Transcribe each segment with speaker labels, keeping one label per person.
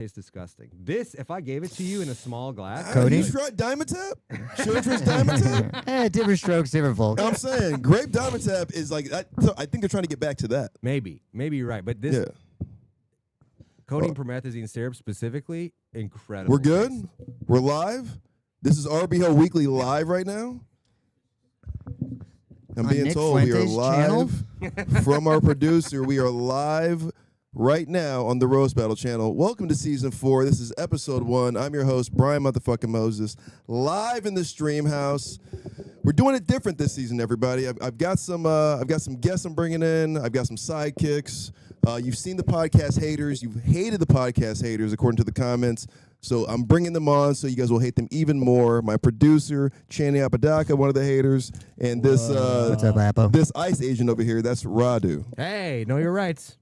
Speaker 1: It's disgusting. This, if I gave it to you in a small glass,
Speaker 2: Cody?
Speaker 3: You tried Diamond Tap? Children's Diamond Tap?
Speaker 2: Different strokes, different folks.
Speaker 3: I'm saying grape Diamond Tap is like that. So I think they're trying to get back to that.
Speaker 1: maybe you're right. But this codeine promethazine syrup specifically, incredible.
Speaker 3: We're good. We're live. This is RBL Weekly live right now. I'm being
Speaker 2: Nick
Speaker 3: told we are
Speaker 2: Fuente's channel?
Speaker 3: live from our producer. We are live right now on the Roast Battle channel. Welcome to season 4. This is episode 1. I'm your host, Brian motherfucking Moses, live in the stream house. We're doing it different this season, everybody. I've got some guests I'm bringing in. I've got some sidekicks. You've seen the podcast haters. You've hated the podcast haters, according to the comments. So I'm bringing them on so you guys will hate them even more. My producer, Channing Apodaca, one of the haters, and this
Speaker 2: What's up, Apo?
Speaker 3: this ICE agent over here, that's Radu.
Speaker 1: Hey, know your rights.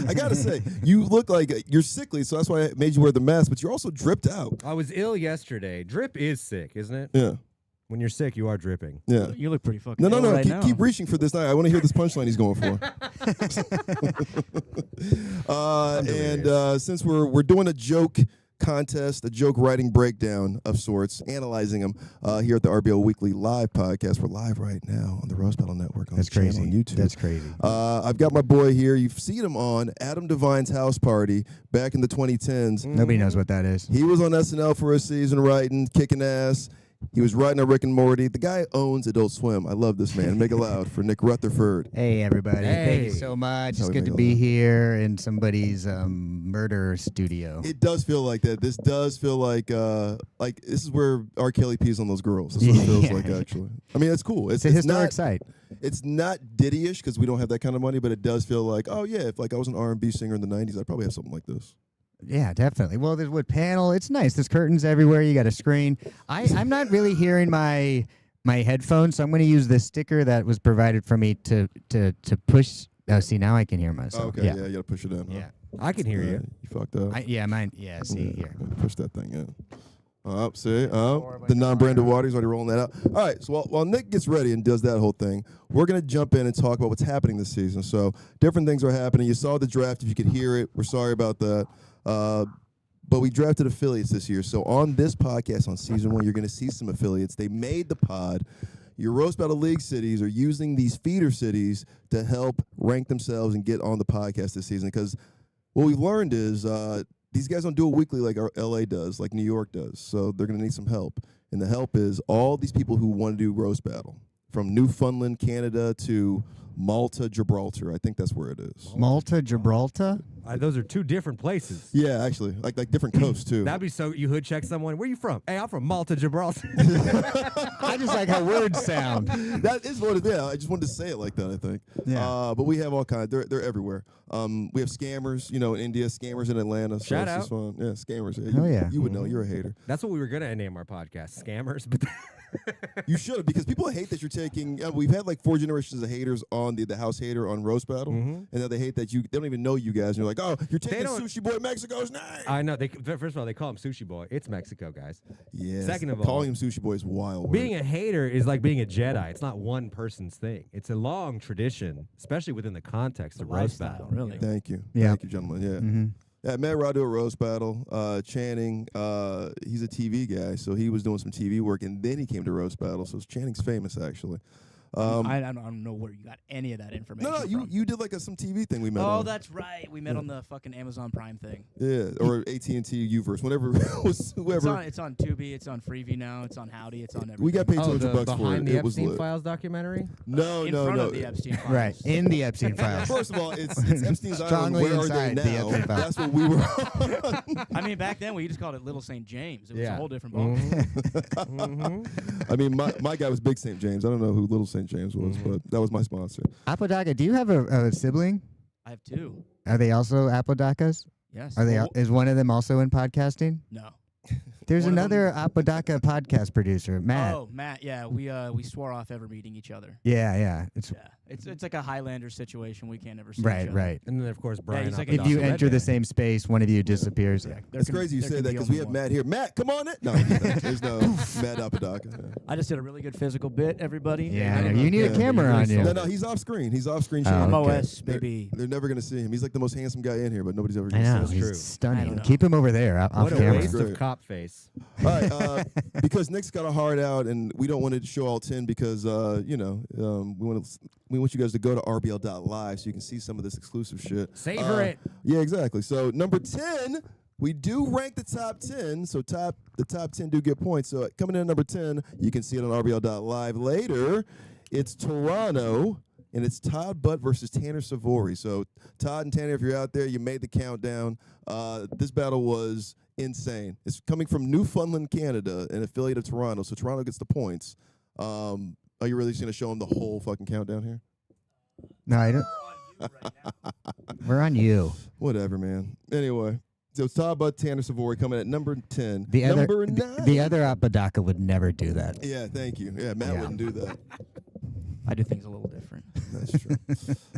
Speaker 3: I gotta say, you look like you're sickly, so that's why I made you wear the mask, but you're also dripped out.
Speaker 1: I was ill yesterday. Drip is sick, isn't it?
Speaker 3: Yeah.
Speaker 1: When you're sick, you are dripping.
Speaker 3: Yeah.
Speaker 4: You look pretty fucking ill
Speaker 3: No.
Speaker 4: right now.
Speaker 3: Keep reaching for this night. I want to hear this punchline he's going for. And since we're doing a joke contest, a joke writing breakdown of sorts, analyzing them here at the RBL Weekly Live podcast. We're live right now on the Roast Battle Network on
Speaker 2: That's
Speaker 3: the channel
Speaker 2: crazy.
Speaker 3: on YouTube.
Speaker 2: That's crazy.
Speaker 3: I've got my boy here. You've seen him on Adam Devine's House Party back in the 2010s.
Speaker 2: Nobody knows what that is.
Speaker 3: He was on SNL for a season writing, kicking ass. He was writing on Rick and Morty. The guy owns Adult Swim. I love this man. Make it loud for Nick Rutherford.
Speaker 2: Hey, everybody. Thank you
Speaker 1: Hey.
Speaker 2: so much.
Speaker 3: Tell
Speaker 2: It's
Speaker 3: me
Speaker 2: good to
Speaker 3: make it
Speaker 2: be
Speaker 3: loud.
Speaker 2: here in somebody's murder studio.
Speaker 3: It does feel like that. This does feel like this is where R. Kelly pees on those girls. That's what it feels
Speaker 2: Yeah.
Speaker 3: like, actually. I mean, it's cool.
Speaker 2: It's a historic
Speaker 3: not,
Speaker 2: site.
Speaker 3: It's not Diddy-ish because we don't have that kind of money, but it does feel like, oh, yeah, if like I was an R&B singer in the 90s, I'd probably have something like this.
Speaker 2: Yeah, definitely. Well, there's wood panel. It's nice. There's curtains everywhere. You got a screen. I'm not really hearing my headphones, so I'm going to use this sticker that was provided for me to push. Oh, see, now I can hear myself.
Speaker 3: Okay, yeah, you got to push it in. Huh?
Speaker 2: Yeah.
Speaker 1: I can hear you.
Speaker 3: You fucked up.
Speaker 2: Mine. Yeah, see here.
Speaker 3: Push that thing in. See? The non-branded water, he's already rolling that out. All right, so while Nick gets ready and does that whole thing, we're going to jump in and talk about what's happening this season. So different things are happening. You saw the draft. If you could hear it, we're sorry about that. But we drafted affiliates this year. So on this podcast, on season 1, you're going to see some affiliates. They made the pod. Your Roast Battle League cities are using these feeder cities to help rank themselves and get on the podcast this season. Because what we've learned is these guys don't do it weekly like our LA does, like New York does. So they're going to need some help. And the help is all these people who want to do Roast Battle. From Newfoundland, Canada to Malta, Gibraltar. I think that's where it is.
Speaker 2: Malta, Gibraltar?
Speaker 1: Those are two different places.
Speaker 3: Yeah, actually. Like different coasts, too.
Speaker 1: That'd be so. You hood check someone. Where you from? Hey, I'm from Malta, Gibraltar.
Speaker 2: I just like how words sound.
Speaker 3: That is what it is. I just wanted to say it like that, I think.
Speaker 2: Yeah.
Speaker 3: But we have all kinds. They're everywhere. We have scammers, in India, scammers in Atlanta. So
Speaker 1: Shout
Speaker 3: it's
Speaker 1: out.
Speaker 3: just fun. Yeah, scammers. Yeah,
Speaker 2: Hell yeah.
Speaker 3: You would know. You're a hater.
Speaker 1: That's what we were gonna name our podcast, Scammers. But
Speaker 3: You should, because people hate that you're taking. We've had like 4 generations of haters on the house hater on Roast Battle, and now they hate that they don't even know you guys. And you're like, oh, you're taking Sushi Boy Mexico's name.
Speaker 1: I know. First of all, they call him Sushi Boy. It's Mexico, guys.
Speaker 3: Yeah.
Speaker 1: Second of all,
Speaker 3: calling him Sushi Boy is wild.
Speaker 1: Being a hater is like being a Jedi. It's not one person's thing. It's a long tradition, especially within the context of Roast
Speaker 4: lifestyle,
Speaker 1: Battle.
Speaker 4: really.
Speaker 3: Thank you.
Speaker 2: Yeah.
Speaker 3: Thank you, gentlemen. Yeah.
Speaker 2: Mm-hmm.
Speaker 3: Yeah, Matt Radu at Roast Battle. Channing, he's a TV guy, so he was doing some TV work, and then he came to Roast Battle. So Channing's famous, actually.
Speaker 4: I don't know where you got any of that information
Speaker 3: No,
Speaker 4: from.
Speaker 3: you did like some TV thing we met on.
Speaker 4: Oh, that's right. We met on the fucking Amazon Prime thing.
Speaker 3: Yeah, or AT&T Uverse, whenever it was whoever.
Speaker 4: It's on Tubi. It's on Freevee now. It's on Howdy. It's on everything.
Speaker 3: We got paid
Speaker 1: Oh, the
Speaker 3: $200 for
Speaker 1: Behind
Speaker 3: it.
Speaker 1: the
Speaker 3: It was
Speaker 1: Epstein
Speaker 3: lit.
Speaker 1: Files documentary?
Speaker 3: No,
Speaker 4: in
Speaker 3: no,
Speaker 4: front
Speaker 3: no.
Speaker 4: of the Epstein files.
Speaker 2: Right, in the Epstein files.
Speaker 3: First of all, it's Epstein's Island.
Speaker 2: Strongly
Speaker 3: Where are they
Speaker 2: inside the
Speaker 3: now?
Speaker 2: Epstein files.
Speaker 3: That's what we were on.
Speaker 4: I mean, back then we just called it Little St. James. It was a
Speaker 1: Yeah.
Speaker 4: whole different ballgame.
Speaker 3: I mean, my guy was Big St. James. I don't know who Little St. James was, but that was my sponsor.
Speaker 2: Apodaca, do you have a sibling?
Speaker 4: I have 2.
Speaker 2: Are they also Apodacas?
Speaker 4: Yes.
Speaker 2: Are they?
Speaker 4: Well,
Speaker 2: Is one of them also in podcasting?
Speaker 4: no.
Speaker 2: There's
Speaker 4: One of
Speaker 2: another Apodaca podcast producer, Matt.
Speaker 4: Oh, Matt. Yeah, we swore off ever meeting each other.
Speaker 2: Yeah. It's
Speaker 4: Yeah. It's like a Highlander situation. We can't ever see
Speaker 2: Right,
Speaker 4: each other.
Speaker 2: right.
Speaker 1: And then, of course, Brian.
Speaker 4: he's like
Speaker 1: Apodaca
Speaker 2: If you
Speaker 1: Red
Speaker 2: enter the
Speaker 1: Band.
Speaker 2: same space, one of you disappears. Yeah.
Speaker 3: It's crazy you say that because we have Matt here. Matt, come on in. No, there's no Matt Apodaca. Yeah.
Speaker 4: I just did a really good physical bit, everybody.
Speaker 2: Yeah,
Speaker 4: I don't
Speaker 2: you
Speaker 4: know.
Speaker 2: need a
Speaker 3: Yeah.
Speaker 2: camera on you.
Speaker 3: No, he's off screen. He's off screen.
Speaker 2: Oh,
Speaker 3: showing.
Speaker 4: I'm
Speaker 2: okay.
Speaker 4: OS, baby.
Speaker 3: They're never going to see him. He's like the most handsome guy in here, but nobody's ever
Speaker 2: I
Speaker 3: going to see
Speaker 2: know.
Speaker 3: him.
Speaker 2: He's
Speaker 1: true.
Speaker 4: I
Speaker 2: stunning.
Speaker 4: don't know.
Speaker 2: Keep him over there off
Speaker 1: What a
Speaker 2: camera.
Speaker 1: waste
Speaker 3: Great.
Speaker 1: of cop face.
Speaker 3: All right, because Nick's got a heart out, and we don't want to show all 10 because, we want you guys to go to RBL.live so you can see some of this exclusive shit.
Speaker 1: Savor it.
Speaker 3: Yeah, exactly. So number 10, we do rank the top 10, so the top 10 do get points. So coming in at number 10, you can see it on RBL.live later. It's Toronto, and it's Todd Butt versus Tanner Savory. So Todd and Tanner, if you're out there, you made the countdown. This battle was insane. It's coming from Newfoundland, Canada, an affiliate of Toronto, so Toronto gets the points. Are you really just going to show them the whole fucking countdown here?
Speaker 2: No, I don't. We're on you.
Speaker 3: Whatever, man. Anyway, so it's Todd Butt, Tanner Savory coming at number 10.
Speaker 2: The
Speaker 3: number
Speaker 2: other,
Speaker 3: 9.
Speaker 2: the other Apodaca would never do that.
Speaker 3: Yeah, thank you. Yeah, Matt
Speaker 2: Yeah.
Speaker 3: wouldn't do that.
Speaker 4: I do things a little different.
Speaker 3: That's true.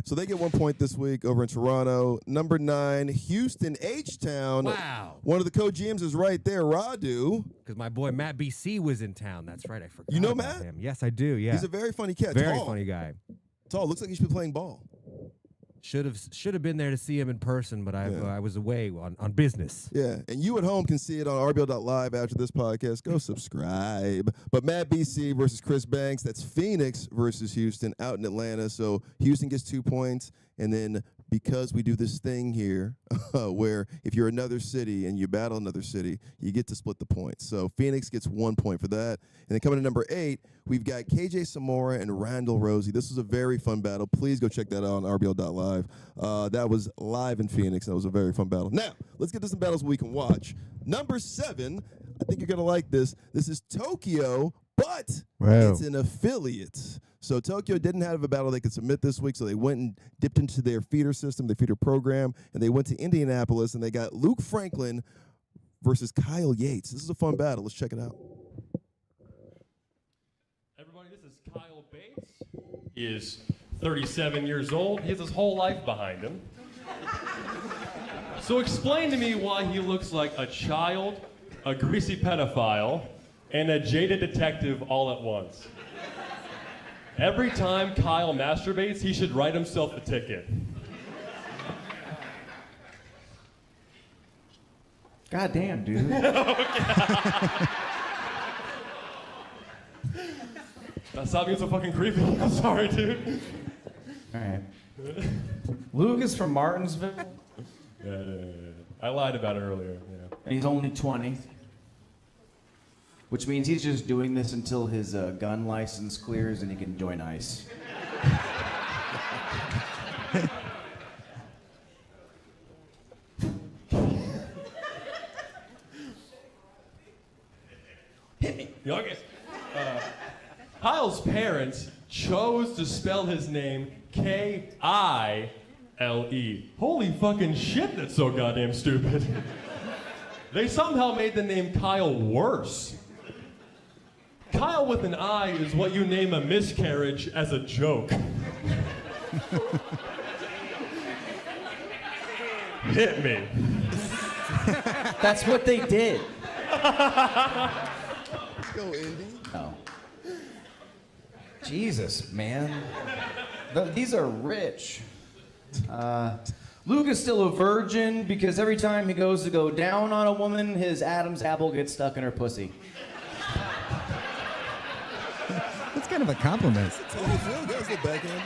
Speaker 3: So they get 1 point this week over in Toronto. Number 9, Houston H-Town.
Speaker 1: Wow.
Speaker 3: One of the co-GMs is right there, Radu.
Speaker 1: Because my boy Matt BC was in town. That's right. I forgot.
Speaker 3: You know
Speaker 1: about
Speaker 3: Matt?
Speaker 1: him. Yes, I do. Yeah.
Speaker 3: He's a very funny cat.
Speaker 1: very
Speaker 3: Tall.
Speaker 1: funny guy.
Speaker 3: Tall. Looks like he should be playing ball.
Speaker 1: Should have been there to see him in person, but
Speaker 3: Yeah.
Speaker 1: I was away on business.
Speaker 3: Yeah, and you at home can see it on RBL.live after this podcast. Go subscribe. But Matt BC versus Chris Banks, that's Phoenix versus Houston out in Atlanta. So Houston gets 2 points, and then because we do this thing here where if you're another city and you battle another city, you get to split the points. So Phoenix gets 1 point for that. And then coming to number 8, we've got KJ Samora and Randall Rosie. This was a very fun battle. Please go check that out on RBL.live. That was live in Phoenix. That was a very fun battle. Now, let's get to some battles we can watch. Number 7, I think you're going to like this. This is Tokyo, but
Speaker 2: Whoa.
Speaker 3: it's an affiliate. So Tokyo didn't have a battle they could submit this week, so they went and dipped into their feeder system, their feeder program, and they went to Indianapolis, and they got Luke Franklin versus Kyle Yates. This is a fun battle. Let's check it out.
Speaker 5: Everybody, this is Kyle Bates. He is 37 years old. He has his whole life behind him. So explain to me why he looks like a child, a greasy pedophile, and a jaded detective all at once. Every time Kyle masturbates, he should write himself a ticket.
Speaker 6: God damn, dude.
Speaker 5: Stop being so fucking creepy. I'm sorry, dude.
Speaker 6: All right. Luke is from Martinsville,
Speaker 5: Yeah. I lied about it earlier. Yeah.
Speaker 6: and he's only 20. Which means he's just doing this until his gun license clears and he can join ICE.
Speaker 5: Okay. Kyle's parents chose to spell his name K-I-L-E. Holy fucking shit, that's so goddamn stupid. They somehow made the name Kyle worse. Kyle with an I is what you name a miscarriage as a joke. Hit me.
Speaker 6: That's what they did.
Speaker 3: Let's go, Indy.
Speaker 6: Oh. Jesus, man. These are rich. Luke is still a virgin because every time he goes to go down on a woman, his Adam's apple gets stuck in her pussy.
Speaker 2: That's kind of a compliment.
Speaker 3: That's the backhand.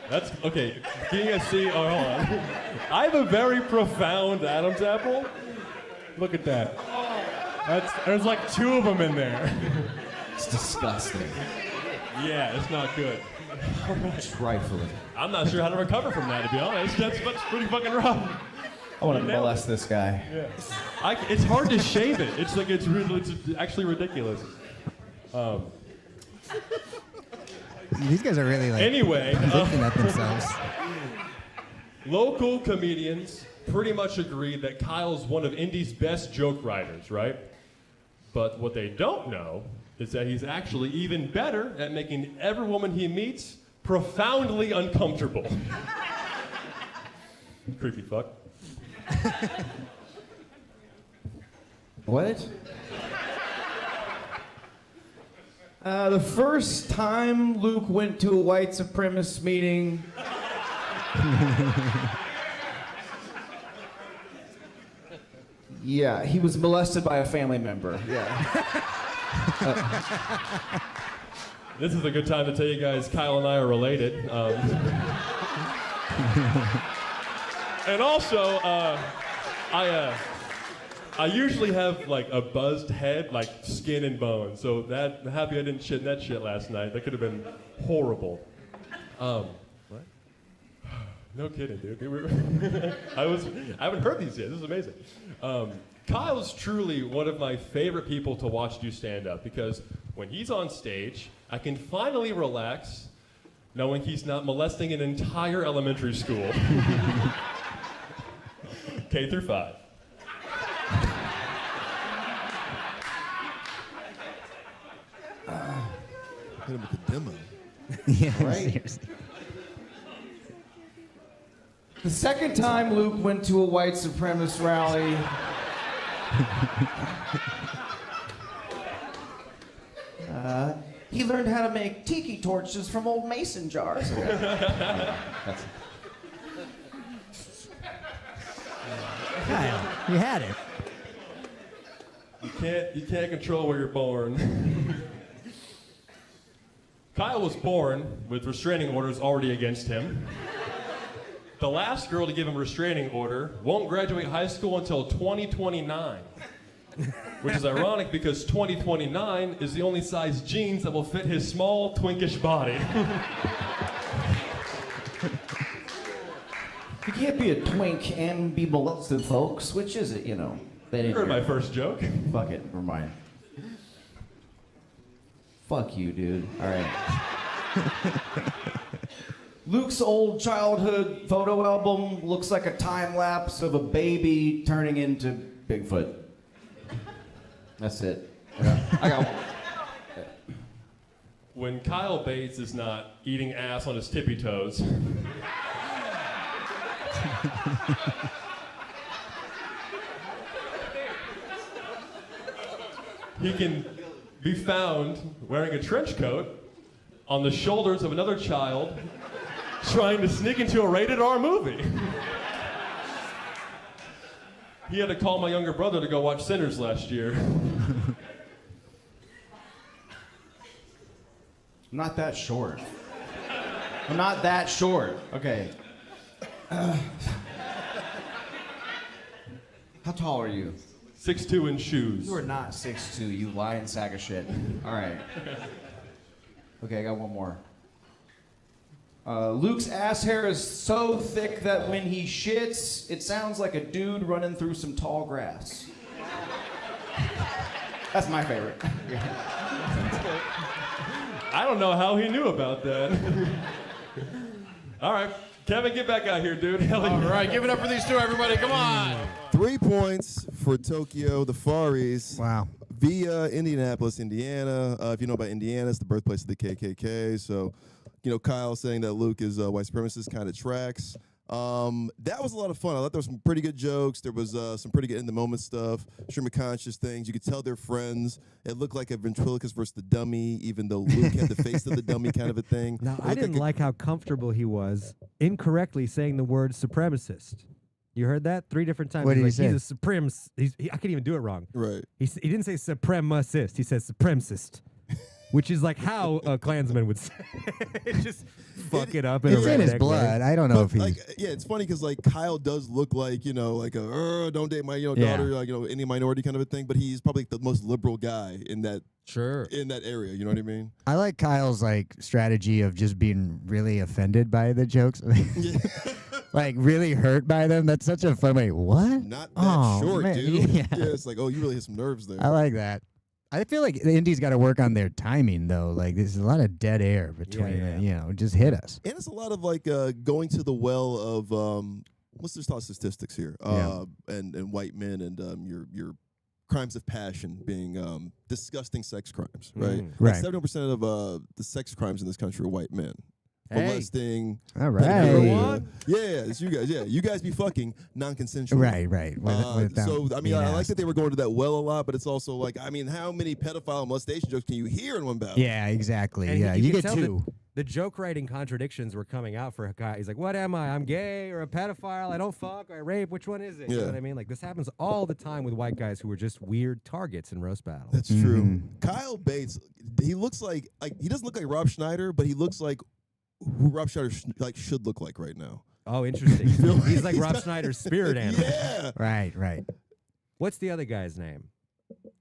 Speaker 5: That's okay. Can you guys see? Oh, hold on. I have a very profound Adam's apple. Look at that. There's like 2 of them in there.
Speaker 6: It's disgusting.
Speaker 5: Yeah, it's not good.
Speaker 6: Trifling.
Speaker 5: I'm not sure how to recover from that, to be honest. That's pretty fucking rough.
Speaker 6: I want to molest this guy.
Speaker 5: Yeah. It's hard to shave it. It's actually ridiculous.
Speaker 2: These guys are really like
Speaker 5: Anyway,
Speaker 2: looking at themselves.
Speaker 5: local comedians pretty much agree that Kyle's one of Indy's best joke writers, right? But what they don't know is that he's actually even better at making every woman he meets profoundly uncomfortable. Creepy fuck.
Speaker 6: What? The first time Luke went to a white supremacist meeting, yeah, he was molested by a family member. Yeah.
Speaker 5: This is a good time to tell you guys Kyle and I are related. And also, I usually have like a buzzed head, like skin and bone. So that happy I didn't shit in that shit last night. That could have been horrible. What? No kidding, dude. I haven't heard these yet. This is amazing. Kyle's truly one of my favorite people to watch do stand up because when he's on stage, I can finally relax knowing he's not molesting an entire elementary school. K through 5.
Speaker 3: Hit him with the demo.
Speaker 2: Yeah,
Speaker 6: Right.
Speaker 2: seriously.
Speaker 6: The second time Luke went to a white supremacist rally, he learned how to make tiki torches from old mason jars.
Speaker 2: Kyle, you had it.
Speaker 5: You can't control where you're born. Kyle was born with restraining orders already against him. The last girl to give him a restraining order won't graduate high school until 2029. Which is ironic because 2029 is the only size jeans that will fit his small, twinkish body.
Speaker 6: You can't be a twink and be molested, folks. Which is it, you know? They
Speaker 5: You
Speaker 6: didn't
Speaker 5: heard
Speaker 6: hear
Speaker 5: my
Speaker 6: it.
Speaker 5: first joke.
Speaker 6: Fuck it, never mind. Fuck you, dude. All right. Luke's old childhood photo album looks like a time lapse of a baby turning into Bigfoot. That's it. I got one.
Speaker 5: When Kyle Bates is not eating ass on his tippy toes. He can be found wearing a trench coat on the shoulders of another child trying to sneak into a rated R movie. He had to call my younger brother to go watch Sinners last year.
Speaker 6: I'm not that short. I'm not that short. Okay. How tall are you?
Speaker 5: 6'2" in shoes.
Speaker 6: You are not 6'2", you lying sack of shit. All right. Okay, I got one more. Luke's ass hair is so thick that when he shits, it sounds like a dude running through some tall grass. That's my favorite.
Speaker 5: I don't know how he knew about that. All right, Kevin, get back out here, dude. Hell yeah.
Speaker 7: All right, give it up for these two, everybody. Come on.
Speaker 3: 3 points for Tokyo, the Far East.
Speaker 2: Wow.
Speaker 3: Via Indianapolis, Indiana. If you know about Indiana, it's the birthplace of the KKK. So, you know, Kyle saying that Luke is white supremacist kind of tracks. That was a lot of fun. I thought there were some pretty good jokes. There was some pretty good in-the-moment stuff, stream of conscious things. You could tell they're friends. It looked like a ventriloquist versus the dummy, even though Luke had the face of the dummy kind of a thing.
Speaker 1: Now, I didn't like how comfortable he was incorrectly saying the word supremacist. You heard that 3 different times.
Speaker 2: What did he
Speaker 1: He's
Speaker 2: say?
Speaker 1: He's a I can't even do it wrong.
Speaker 3: Right.
Speaker 1: He didn't say supremacist. He said supremacist, which is like how a Klansman would say. Just fuck it up.
Speaker 2: It's
Speaker 1: a
Speaker 2: in his
Speaker 1: redneck
Speaker 2: blood.
Speaker 1: way.
Speaker 2: I don't know if he's.
Speaker 3: Like, yeah, it's funny because like Kyle does look like, you know, like a don't date my
Speaker 2: Yeah.
Speaker 3: daughter, like, you know, any minority kind of a thing. But he's probably the most liberal guy in that
Speaker 1: Sure.
Speaker 3: area. You know what I mean?
Speaker 2: I like Kyle's like strategy of just being really offended by the jokes. Like really hurt by them. That's such a fun way. What?
Speaker 3: Not that short,
Speaker 2: man.
Speaker 3: dude.
Speaker 2: Yeah.
Speaker 3: It's like, oh, you really hit some nerves there.
Speaker 2: I like that. I feel like the Indies got to work on their timing though. Like there's a lot of dead air between
Speaker 1: Yeah.
Speaker 2: you know, just hit us.
Speaker 3: And it's a lot of like going to the well of let's just talk statistics here.
Speaker 2: Yeah.
Speaker 3: And white men and your crimes of passion being disgusting sex crimes, right?
Speaker 2: Right.
Speaker 3: 70% of the sex crimes in this country are white men.
Speaker 1: Hey.
Speaker 3: Molesting.
Speaker 2: All right.
Speaker 3: pedophilia. Yeah, it's you guys. Yeah, you guys be fucking non-consensual.
Speaker 2: Right. Without
Speaker 3: So I mean,
Speaker 2: being
Speaker 3: I like
Speaker 2: asked.
Speaker 3: that they were going to that well a lot, but it's also like, I mean, how many pedophile molestation jokes can you hear in one battle?
Speaker 2: Yeah, exactly.
Speaker 1: And
Speaker 2: yeah,
Speaker 1: you
Speaker 2: you
Speaker 1: can
Speaker 2: get
Speaker 1: tell
Speaker 2: two.
Speaker 1: The joke writing contradictions were coming out for a guy. He's like, what am I? I'm gay or a pedophile. I don't fuck. I rape. Which one is it? You know
Speaker 3: Yeah.
Speaker 1: what I mean? Like, this happens all the time with white guys who are just weird targets in roast battles.
Speaker 3: That's true. Kyle Bates, he looks like he doesn't look like Rob Schneider, but he looks like who Rob Schneider should look like right now.
Speaker 1: Oh, interesting.
Speaker 3: feel me?
Speaker 1: He's like Rob Schneider's spirit animal.
Speaker 3: Yeah.
Speaker 2: Right.
Speaker 1: What's the other guy's name?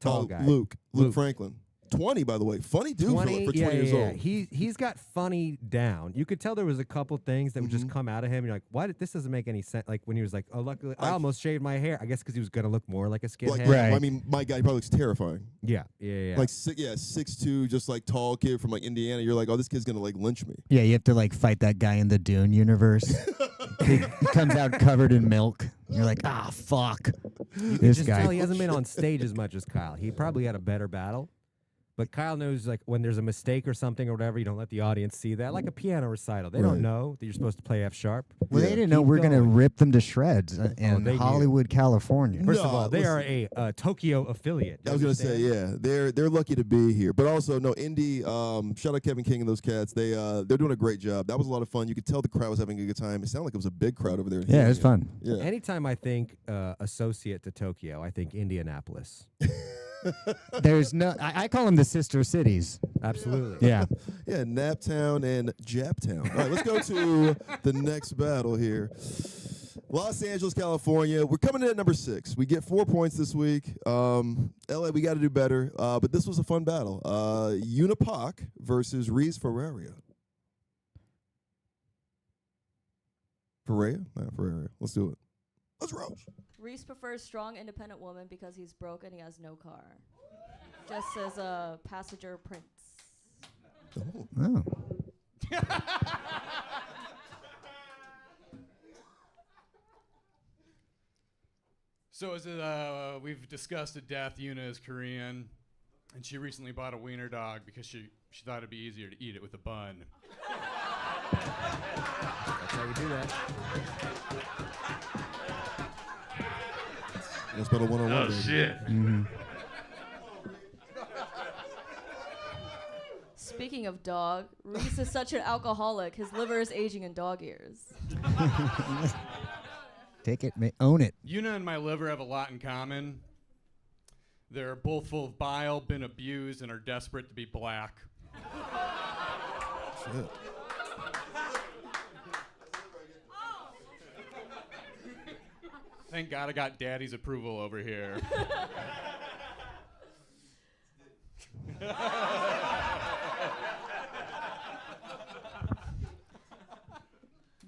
Speaker 1: Tall guy.
Speaker 3: Luke
Speaker 1: Luke.
Speaker 3: Franklin. 20, by the way. Funny dude for 20 years old.
Speaker 1: He's got funny down. You could tell there was a couple things that would just come out of him. You're like, why did this doesn't make any sense? Like when he was like, oh, luckily I almost shaved my hair. I guess because he was gonna look more like a skinhead.
Speaker 3: Like,
Speaker 2: Right.
Speaker 3: I mean, my guy probably looks terrifying.
Speaker 1: Yeah.
Speaker 3: Like 6'2", just like tall kid from like Indiana. You're like, oh, this kid's gonna like lynch me.
Speaker 2: Yeah, you have to like fight that guy in the Dune universe. he comes out covered in milk. You're like, ah, fuck.
Speaker 1: You can
Speaker 2: This
Speaker 1: just
Speaker 2: guy.
Speaker 1: tell he hasn't been on stage as much as Kyle. He probably had a better battle. But Kyle knows, like, when there's a mistake or something or whatever, you don't let the audience see that. Like a piano recital. They
Speaker 3: Right.
Speaker 1: don't know that you're supposed to play F sharp.
Speaker 2: Well, they
Speaker 3: Yeah.
Speaker 2: didn't know
Speaker 1: Keep
Speaker 2: we're gonna
Speaker 1: going.
Speaker 2: rip them to shreds in
Speaker 1: they knew.
Speaker 2: Hollywood, California.
Speaker 1: First of
Speaker 3: No,
Speaker 1: all, they
Speaker 3: listen.
Speaker 1: are a Tokyo affiliate.
Speaker 3: I was gonna say, yeah, they're lucky to be here. But also, no, Indy. Shout out Kevin King and those cats. They're doing a great job. That was a lot of fun. You could tell the crowd was having a good time. It sounded like it was a big crowd over there. in
Speaker 2: Yeah, it was
Speaker 3: Houston.
Speaker 2: fun.
Speaker 3: Yeah.
Speaker 1: Anytime I think associate to Tokyo, I think Indianapolis.
Speaker 2: There's no. I call them the sister cities.
Speaker 1: Absolutely.
Speaker 2: Yeah.
Speaker 3: Yeah, Naptown and Japtown. All right, let's go to the next battle here. Los Angeles, California. We're coming in at number 6. We get 4 points this week. LA, we got to do better. But this was a fun battle. Unipac versus Reese Ferreira. Ferreira? Not Ferreira. Let's do it. Let's roast.
Speaker 8: Reese prefers strong, independent woman because he's broke and he has no car. Just as a passenger prince.
Speaker 2: Oh.
Speaker 7: So as we've discussed to death, Yuna is Korean, and she recently bought a wiener dog because she thought it'd be easier to eat it with a bun.
Speaker 1: That's how you do that.
Speaker 3: Let's battle one-on-one.
Speaker 5: Oh, shit.
Speaker 8: Speaking of dog, Reese is such an alcoholic, his liver is aging in dog years.
Speaker 2: Take it, own it.
Speaker 7: Yuna and my liver have a lot in common. They're both full of bile, been abused, and are desperate to be black.
Speaker 3: Shit.
Speaker 7: Thank God I got Daddy's approval over here.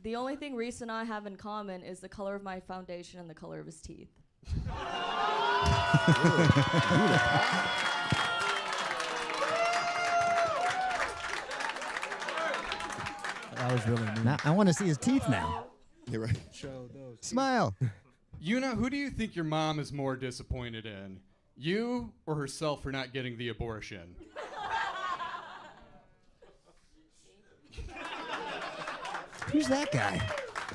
Speaker 8: The only thing Reese and I have in common is the color of my foundation and the color of his teeth.
Speaker 4: That was really neat.
Speaker 2: Now, I want to see his teeth now.
Speaker 3: You're right.
Speaker 2: Smile.
Speaker 7: Yuna, who do you think your mom is more disappointed in? You or herself for not getting the abortion?
Speaker 2: Who's that guy?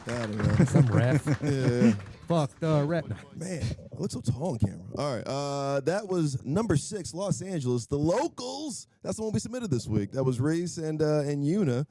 Speaker 3: I don't know.
Speaker 1: Some ref.
Speaker 3: Yeah.
Speaker 1: Fuck the ref.
Speaker 3: Man, I look so tall on camera. All right, that was number 6, Los Angeles. The locals. That's the one we submitted this week. That was Reese and Yuna.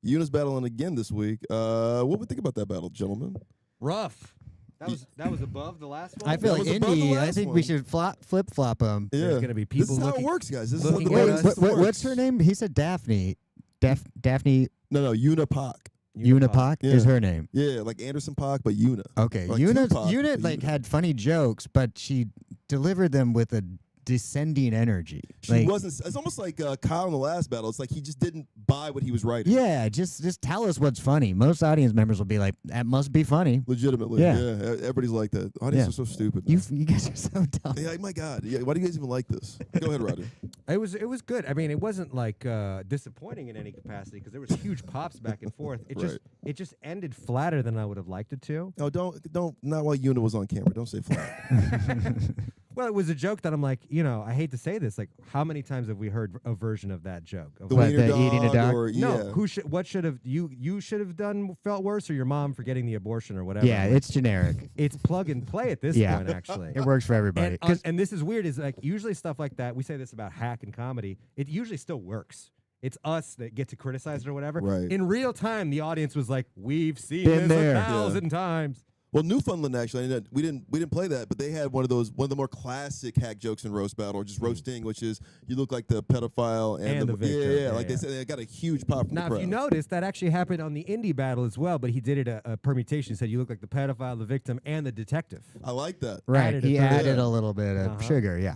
Speaker 3: Yuna's battling again this week. What would we think about that battle, gentlemen?
Speaker 1: Rough. That was above the last one.
Speaker 2: I feel
Speaker 3: That
Speaker 2: like
Speaker 3: was above the
Speaker 2: Indy. I
Speaker 3: last
Speaker 2: think
Speaker 3: one.
Speaker 2: we should flip flop them.
Speaker 3: Yeah,
Speaker 1: There's gonna be people
Speaker 3: This is how it
Speaker 1: looking-
Speaker 3: works, guys. This is
Speaker 1: looking
Speaker 3: the way
Speaker 1: at
Speaker 3: this
Speaker 1: us.
Speaker 3: works.
Speaker 2: What's her name? He said Daphne. Daphne
Speaker 3: No, Unipac.
Speaker 2: Unipac
Speaker 3: Yeah.
Speaker 2: is her name.
Speaker 3: Yeah, like Anderson Paak, but Una.
Speaker 2: Okay,
Speaker 3: Like
Speaker 2: Una
Speaker 3: Tupac, but
Speaker 2: like
Speaker 3: Una.
Speaker 2: had funny jokes, but she delivered them with a descending energy.
Speaker 3: She
Speaker 2: Like,
Speaker 3: wasn't. It's almost like Kyle in the last battle. It's like he just didn't buy what he was writing.
Speaker 2: Yeah, just tell us what's funny. Most audience members will be like, "That must be funny."
Speaker 3: Legitimately.
Speaker 2: Yeah.
Speaker 3: Everybody's like that. Audience
Speaker 2: Yeah.
Speaker 3: are so stupid.
Speaker 2: You guys are so dumb.
Speaker 3: Yeah, my God. Yeah, why do you guys even like this? Go ahead, Roger.
Speaker 1: It was good. I mean, it wasn't like disappointing in any capacity because there was huge pops back and forth. It just ended flatter than I would have liked it to.
Speaker 3: No, don't. Not while Una was on camera. Don't say flat.
Speaker 1: Well, it was a joke that I'm like, I hate to say this, like, how many times have we heard a version of that joke? Of
Speaker 3: The
Speaker 2: What,
Speaker 3: wiener
Speaker 2: the eating a dog?
Speaker 3: Or,
Speaker 1: no,
Speaker 3: yeah.
Speaker 1: what should have you should have done felt worse, or your mom for getting the abortion or whatever?
Speaker 2: Yeah,
Speaker 1: I'm like,
Speaker 2: it's generic.
Speaker 1: it's plug and play at this
Speaker 2: Yeah.
Speaker 1: point, actually.
Speaker 2: It works for everybody.
Speaker 1: And this is weird. Is like usually stuff like that. We say this about hack and comedy. It usually still works. It's us that get to criticize it or whatever.
Speaker 3: Right.
Speaker 1: In real time, the audience was like, "We've seen
Speaker 2: Been
Speaker 1: this
Speaker 2: there.
Speaker 1: 1,000 times."
Speaker 3: Well, Newfoundland actually, we didn't play that, but they had one of the more classic hack jokes in roast battle, or just roasting, which is you look like the pedophile and
Speaker 1: the victim.
Speaker 3: yeah, like they said, they got a huge pop from
Speaker 1: Now,
Speaker 3: the
Speaker 1: if you
Speaker 3: crowd.
Speaker 1: notice, that actually happened on the indie battle as well, but he did it a permutation. He said you look like the pedophile, the victim, and the detective.
Speaker 3: I like that.
Speaker 2: right,
Speaker 1: added a
Speaker 2: he
Speaker 1: third.
Speaker 2: added
Speaker 3: Yeah.
Speaker 2: a little bit of
Speaker 1: Uh-huh.
Speaker 2: sugar. Yeah.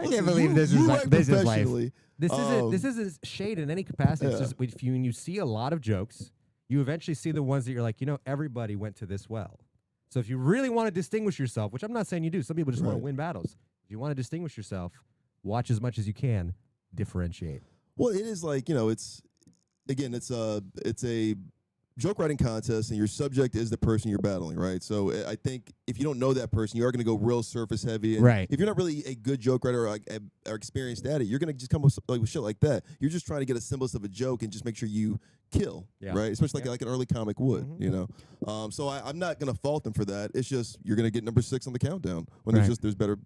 Speaker 2: I can't believe this is like this is life.
Speaker 3: professionally.
Speaker 1: This isn't shade in any capacity. It's
Speaker 3: Yeah.
Speaker 1: just when you see a lot of jokes, you eventually see the ones that you're like, everybody went to this well. So if you really want to distinguish yourself, which I'm not saying you do, some people just want to
Speaker 3: Right.
Speaker 1: win battles. If you want to distinguish yourself, watch as much as you can, differentiate.
Speaker 3: Well, it is like it's a joke writing contest, and your subject is the person you're battling, right? So I think if you don't know that person, you are going to go real surface heavy. And
Speaker 2: Right.
Speaker 3: if you're not really a good joke writer or experienced at it, you're going to just come with shit like that. You're just trying to get a semblance of a joke and just make sure you kill,
Speaker 1: Yeah.
Speaker 3: right? Especially like an early comic would,
Speaker 1: Mhm.
Speaker 3: So I'm not going to fault them for that. It's just you're going to get number 6 on the countdown when
Speaker 2: Right.
Speaker 3: there's better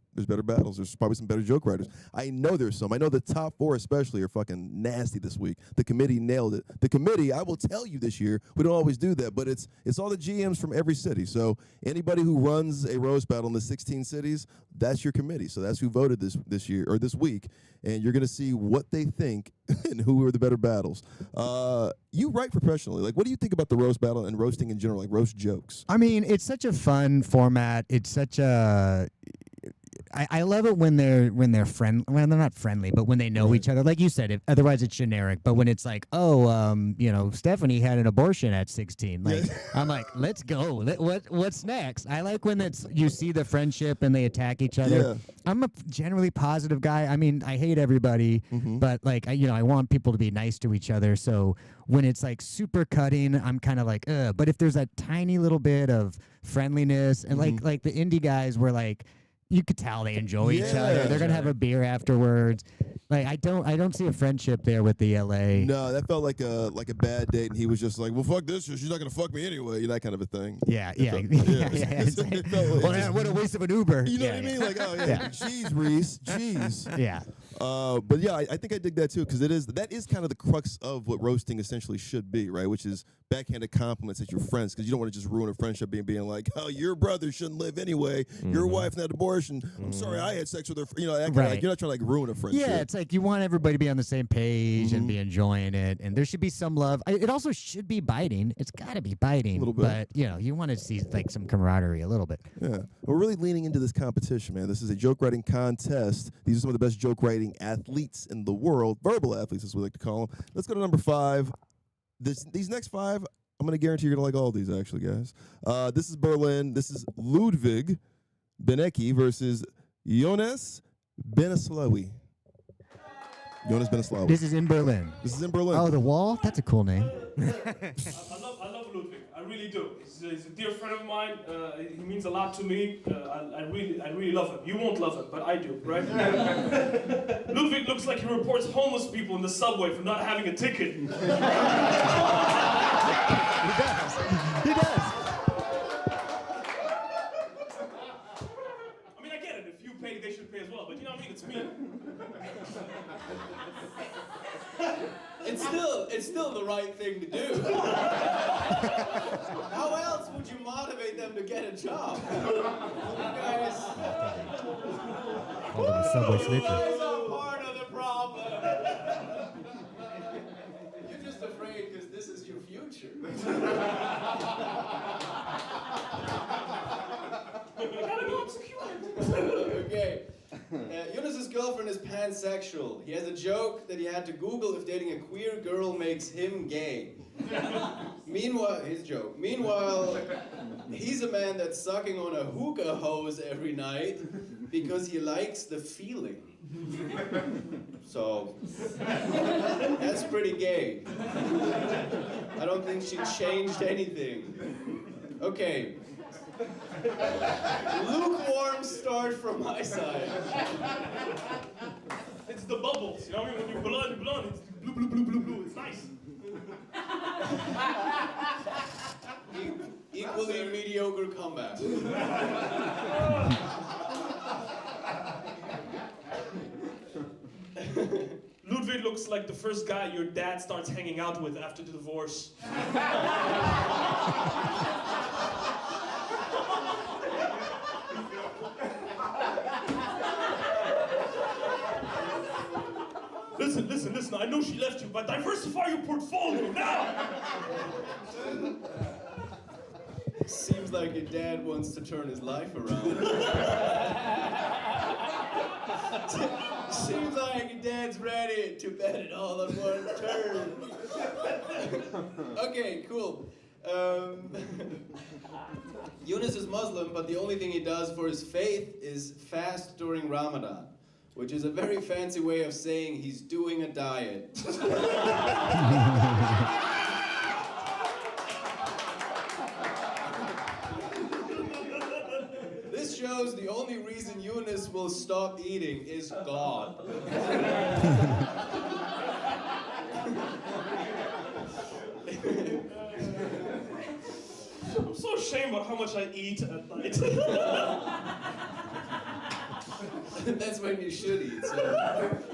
Speaker 3: battles. There's probably some better joke writers. I know there's some. I know the top 4 especially are fucking nasty this week. The committee nailed it. The committee, I will tell you this year, we don't always do that, but it's all the GMs from every city. So anybody who runs a roast battle in the 16 cities, that's your committee. So that's who voted this year or this week, and you're going to see what they think and who are the better battles. You write professionally. Like, what do you think about the roast battle and roasting in general, like roast jokes?
Speaker 2: I mean, it's such a fun format. It's such a I love it when they're friendly. Well, they're not friendly, but when they know each other. Like you said, otherwise it's generic. But when it's like, Stephanie had an abortion at 16. Like, I'm like, let's go. What's next? I like when you see the friendship and they attack each other.
Speaker 3: Yeah.
Speaker 2: I'm a generally positive guy. I mean, I hate everybody, but like, I want people to be nice to each other. So when it's like super cutting, I'm kind of like, ugh. But if there's that tiny little bit of friendliness and like the indie guys were like, you could tell they enjoy each other. They're gonna have a beer afterwards. Like I don't see a friendship there with the LA.
Speaker 3: No, that felt like a bad date, and he was just like, "Well, fuck this. She's not gonna fuck me anyway." That kind of a thing.
Speaker 2: Yeah.
Speaker 3: It's like-
Speaker 2: It's like, well, what a waste of an Uber.
Speaker 3: You know what I mean? Like, oh yeah, jeez, Reese, jeez.
Speaker 2: Yeah.
Speaker 3: But yeah, I think I dig that too, because that is kind of the crux of what roasting essentially should be, right? Which is backhanded compliments at your friends, because you don't want to just ruin a friendship being like, "Oh, your brother shouldn't live anyway. Your wife had an abortion. I'm sorry, I had sex with her." That kind of, like, you're not trying to like ruin a friendship.
Speaker 2: Yeah, it's like you want everybody to be on the same page and be enjoying it, and there should be some love. It also should be biting. It's got to be biting,
Speaker 3: A little bit.
Speaker 2: but you want to see like some camaraderie a little bit.
Speaker 3: Yeah, we're really leaning into this competition, man. This is a joke writing contest. These are some of the best joke writing athletes in the world, verbal athletes, as we like to call them. Let's go to number 5. These next 5, I'm going to guarantee you're going to like all these, actually, guys. This is Berlin. This is Ludwig Benecki versus Jonas Beneslawi. Jonas Beneslawi.
Speaker 2: This is in Berlin.
Speaker 3: This is in Berlin.
Speaker 2: Oh, the Wall? That's a cool name.
Speaker 9: I love Ludwig. I really do. He's a dear friend of mine. He means a lot to me. I really love him. You won't love him, but I do, right? Ludwig looks like he reports homeless people in the subway for not having a ticket.
Speaker 2: He does.
Speaker 9: I mean, I get it. If you pay, they should pay as well. But you know what I mean? It's me.
Speaker 10: It's still the right thing to do. How else would you motivate them to get a job? You guys,
Speaker 1: Called him a subway
Speaker 10: you
Speaker 1: snitcher.
Speaker 10: guys are part of the problem. You're just afraid because this is your future. Okay. Jonas's girlfriend is pansexual. He has a joke that he had to Google if dating a queer girl makes him gay. Meanwhile, his joke. Meanwhile, he's a man that's sucking on a hookah hose every night because he likes the feeling. So, that's pretty gay. I don't think she changed anything. Okay. Lukewarm start from my side.
Speaker 9: It's the bubbles, you know what I mean? When you blow, it's blue, blue, blue, blue, blue. It's nice.
Speaker 10: Equally mediocre comeback.
Speaker 9: Ludwig looks like the first guy your dad starts hanging out with after the divorce. Listen, I know she left you, but diversify your portfolio now!
Speaker 10: Seems like your dad wants to turn his life around. Seems like your dad's ready to bet it all on one turn. Okay, cool. Yunus is Muslim, but the only thing he does for his faith is fast during Ramadan, which is a very fancy way of saying he's doing a diet. This shows the only reason Yunus will stop eating is God.
Speaker 9: I'm so ashamed about how much I eat at night.
Speaker 10: That's when you should eat,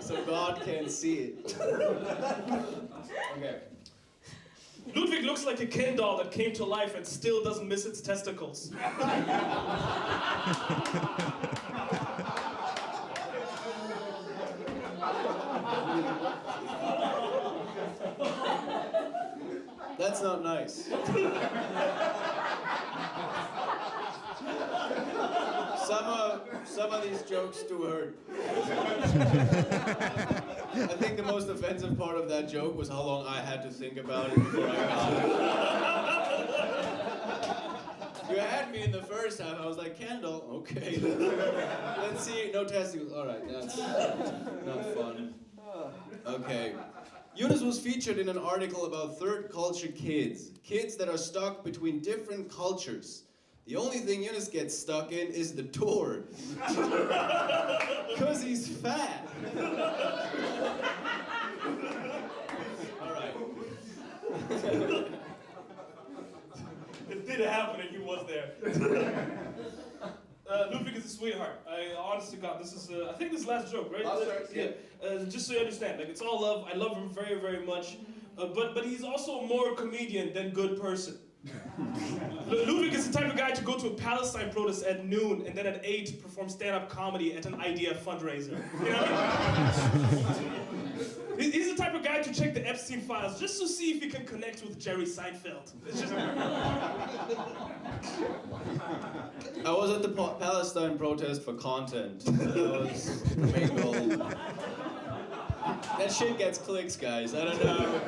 Speaker 10: so God can't see it. Okay.
Speaker 9: Ludwig looks like a Ken doll that came to life and still doesn't miss its testicles.
Speaker 10: That's not nice. Some of these jokes do hurt. I think the most offensive part of that joke was how long I had to think about it before I got it. You had me in the first half. I was like, Kendall, okay. Let's see. No testicles. All right, that's not fun. Okay. Yunus was featured in an article about third culture kids that are stuck between different cultures. The only thing Yunus gets stuck in is the tour. Because he's fat. All right.
Speaker 9: It did happen and he was there. Ludwig is a sweetheart. I honestly God, this is I think this is the last joke, right?
Speaker 10: Yeah.
Speaker 9: Just so you understand, like it's all love. I love him very, very much. But he's also more comedian than good person. Ludwig is the type of guy to go to a Palestine protest at noon and then at 8 perform stand-up comedy at an idea fundraiser. You know what I mean? He's the type of guy to check the Epstein files just to see if he can connect with Jerry Seinfeld. It's just...
Speaker 10: I was at the Palestine protest for content. That was the main goal. That shit gets clicks, guys. I don't know.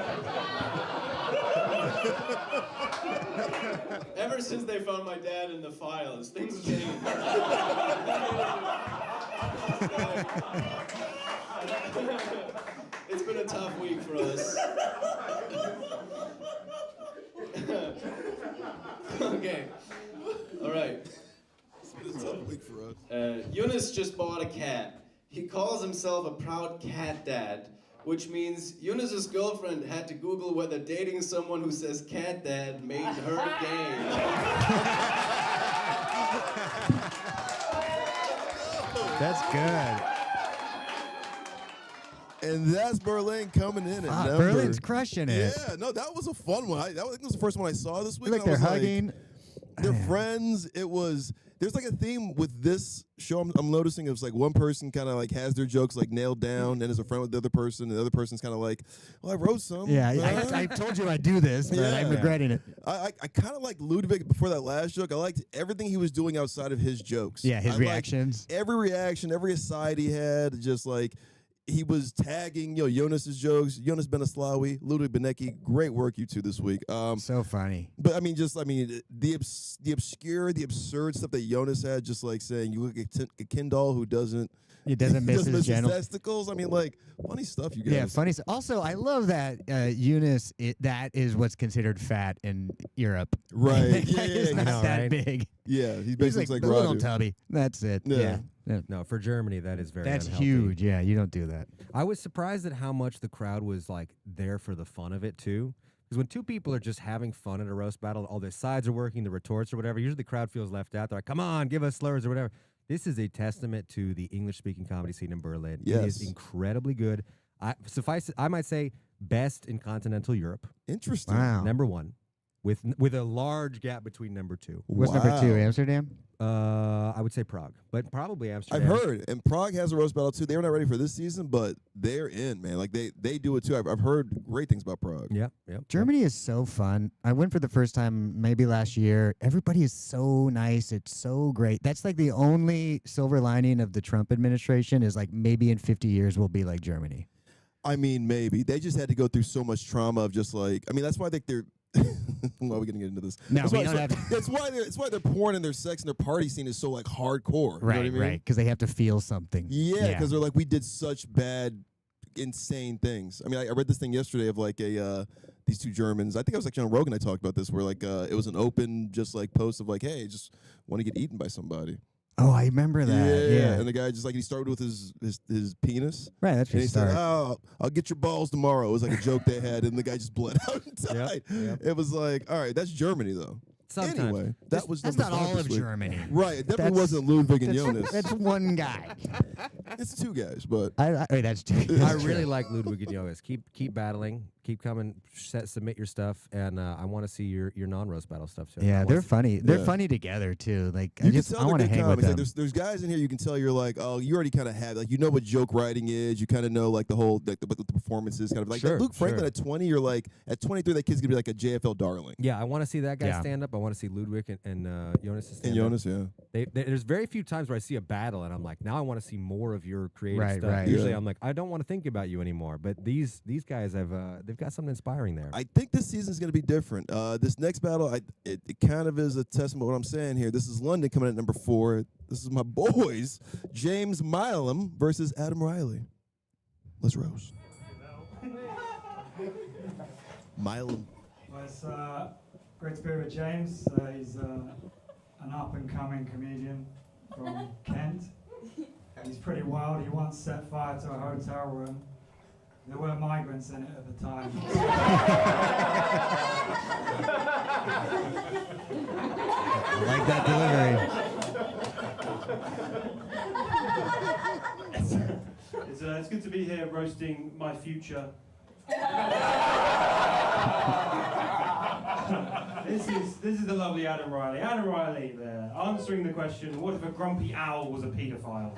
Speaker 10: Ever since they found my dad in the files, things changed. It's been a tough week for us. Okay. All right.
Speaker 3: It's been a tough week for us.
Speaker 10: Yunus just bought a cat. He calls himself a proud cat dad, which means Yunus's girlfriend had to Google whether dating someone who says cat dad made her gay.
Speaker 2: That's good.
Speaker 3: And that's Berlin coming in at number.
Speaker 2: Berlin's crushing it.
Speaker 3: Yeah, no, that was a fun one. I think it was the first one I saw this week.
Speaker 2: Like
Speaker 3: and I
Speaker 2: they're
Speaker 3: was
Speaker 2: hugging.
Speaker 3: They're friends. There's like a theme with this show. I'm noticing it's like one person kind of like has their jokes like nailed down and is a friend with the other person. And the other person's kind of like, well, I wrote some.
Speaker 2: Yeah, I told you I'd do this, but I'm regretting it.
Speaker 3: I kind of like Ludwig before that last joke. I liked everything he was doing outside of his jokes.
Speaker 2: Yeah, his reactions.
Speaker 3: Every reaction, every aside he had, just like, he was tagging, Jonas's jokes. Jonas Beneslawi, Ludwig Benecki, great work you two this week.
Speaker 2: So funny.
Speaker 3: But the obscure, the absurd stuff that Jonas had, just like saying you look at a Ken doll who doesn't.
Speaker 2: He doesn't miss his genitals.
Speaker 3: testicles. Funny stuff, you guys.
Speaker 2: Yeah, funny. Also, I love that Eunice. That is what's considered fat in Europe.
Speaker 3: Right.
Speaker 2: It's not that big.
Speaker 3: Yeah, he
Speaker 2: He's
Speaker 3: basically
Speaker 2: like
Speaker 3: looks
Speaker 2: a little
Speaker 3: Radu.
Speaker 2: tubby. That's it.
Speaker 3: Yeah.
Speaker 2: Yeah.
Speaker 1: No, for Germany, that is very
Speaker 2: That's
Speaker 1: unhealthy.
Speaker 2: huge. Yeah, you don't do that.
Speaker 1: I was surprised at how much the crowd was like there for the fun of it too. Because when two people are just having fun at a roast battle, all their sides are working, the retorts or whatever, usually the crowd feels left out. They're like, come on, give us slurs or whatever. This is a testament to the English-speaking comedy scene in Berlin.
Speaker 3: Yes.
Speaker 1: It is incredibly good. I might say best in continental Europe.
Speaker 3: Interesting.
Speaker 2: Wow.
Speaker 1: Number one, with a large gap between number two.
Speaker 2: What's number 2? Amsterdam.
Speaker 1: I would say Prague, but probably Amsterdam.
Speaker 3: I've heard, and Prague has a roast battle too. They were not ready for this season, but they're in, man. Like they do it too. I've heard great things about Prague.
Speaker 1: Yeah.
Speaker 2: Germany is so fun. I went for the first time maybe last year. Everybody is so nice. It's so great. That's like the only silver lining of the Trump administration is like maybe in 50 years we'll be like Germany.
Speaker 3: Maybe they just had to go through so much trauma of just like. That's why I think they're. Why are we gonna get into this?
Speaker 2: No,
Speaker 3: that's
Speaker 2: we
Speaker 3: why,
Speaker 2: don't have to.
Speaker 3: It's why their porn and their sex and their party scene is so like hardcore. You know what I mean?
Speaker 2: Right. Because they have to feel something.
Speaker 3: Yeah, because they're like, we did such bad, insane things. I read this thing yesterday of like these two Germans. I think I was like John Rogan. I talked about this where like it was an open just like post of like, hey, just want to get eaten by somebody.
Speaker 2: Oh, I remember that. Yeah.
Speaker 3: And the guy just like he started with his penis.
Speaker 2: Right. That's
Speaker 3: And
Speaker 2: what
Speaker 3: he said, "Oh, I'll get your balls tomorrow." It was like a joke they had, and the guy just bled out and died.
Speaker 1: Yep.
Speaker 3: It was like, all right, that's Germany though.
Speaker 1: Sometimes.
Speaker 3: Anyway, that's
Speaker 2: not
Speaker 3: number 5
Speaker 2: all
Speaker 3: this
Speaker 2: of
Speaker 3: week.
Speaker 2: Germany.
Speaker 3: Right, it definitely wasn't Ludwig and Jonas.
Speaker 2: That's one guy.
Speaker 3: It's 2 guys, but
Speaker 2: That's true.
Speaker 1: I really like Ludwig and Jonas. Keep battling. Keep coming. Submit your stuff, and I want to see your non-roast battle stuff too.
Speaker 2: Yeah, they're funny. They're
Speaker 3: Yeah.
Speaker 2: funny together too. Like
Speaker 3: you can
Speaker 2: I
Speaker 3: tell
Speaker 2: want to
Speaker 3: they're good
Speaker 2: hang with
Speaker 3: comics.
Speaker 2: them.
Speaker 3: Like, there's guys in here you can tell you're like, oh, you already kind of have like you know what joke writing is. You kind of know like the whole what the performances kind of like
Speaker 1: Sure,
Speaker 3: that Luke Franklin
Speaker 1: sure.
Speaker 3: at 20. You're like at 23 that kid's gonna be like a JFL darling.
Speaker 1: Yeah, I want to see that guy
Speaker 2: Yeah.
Speaker 1: stand up. I want to see Ludwig and Jonas stand
Speaker 3: And
Speaker 1: up.
Speaker 3: Jonas, yeah.
Speaker 1: There's very few times where I see a battle and I'm like, now I want to see more of your creative
Speaker 2: Right,
Speaker 1: stuff.
Speaker 2: right.
Speaker 1: Usually
Speaker 3: Yeah.
Speaker 1: I'm like, I don't want to think about you anymore. But these guys have they've got something inspiring there.
Speaker 3: I think this season's going to be different. This next battle, it kind of is a testament to what I'm saying here. This is London coming at number 4. This is my boys, James Milam versus Adam Riley. Let's roast. Milam.
Speaker 11: Well, it's great to be with James. He's an up-and-coming comedian from Kent. He's pretty wild. He once set fire to a hotel room. There were migrants in it at the time.
Speaker 2: I like that delivery.
Speaker 9: It's good to be here roasting my future. This is the lovely Adam Riley. Adam Riley there, answering the question, what if a grumpy owl was a paedophile?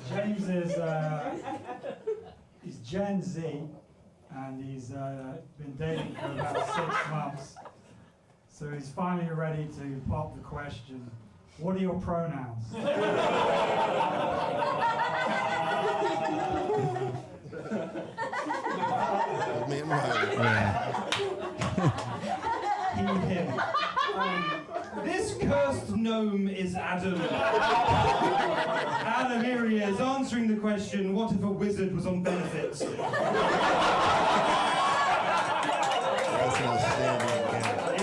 Speaker 11: James is he's Gen Z, and he's been dating for about 6 months. So he's finally ready to pop the question, what are your pronouns?
Speaker 3: Me and Riley.
Speaker 11: He, him.
Speaker 9: This cursed gnome is Adam. Adam, here he is, answering the question, what if a wizard was on benefits? He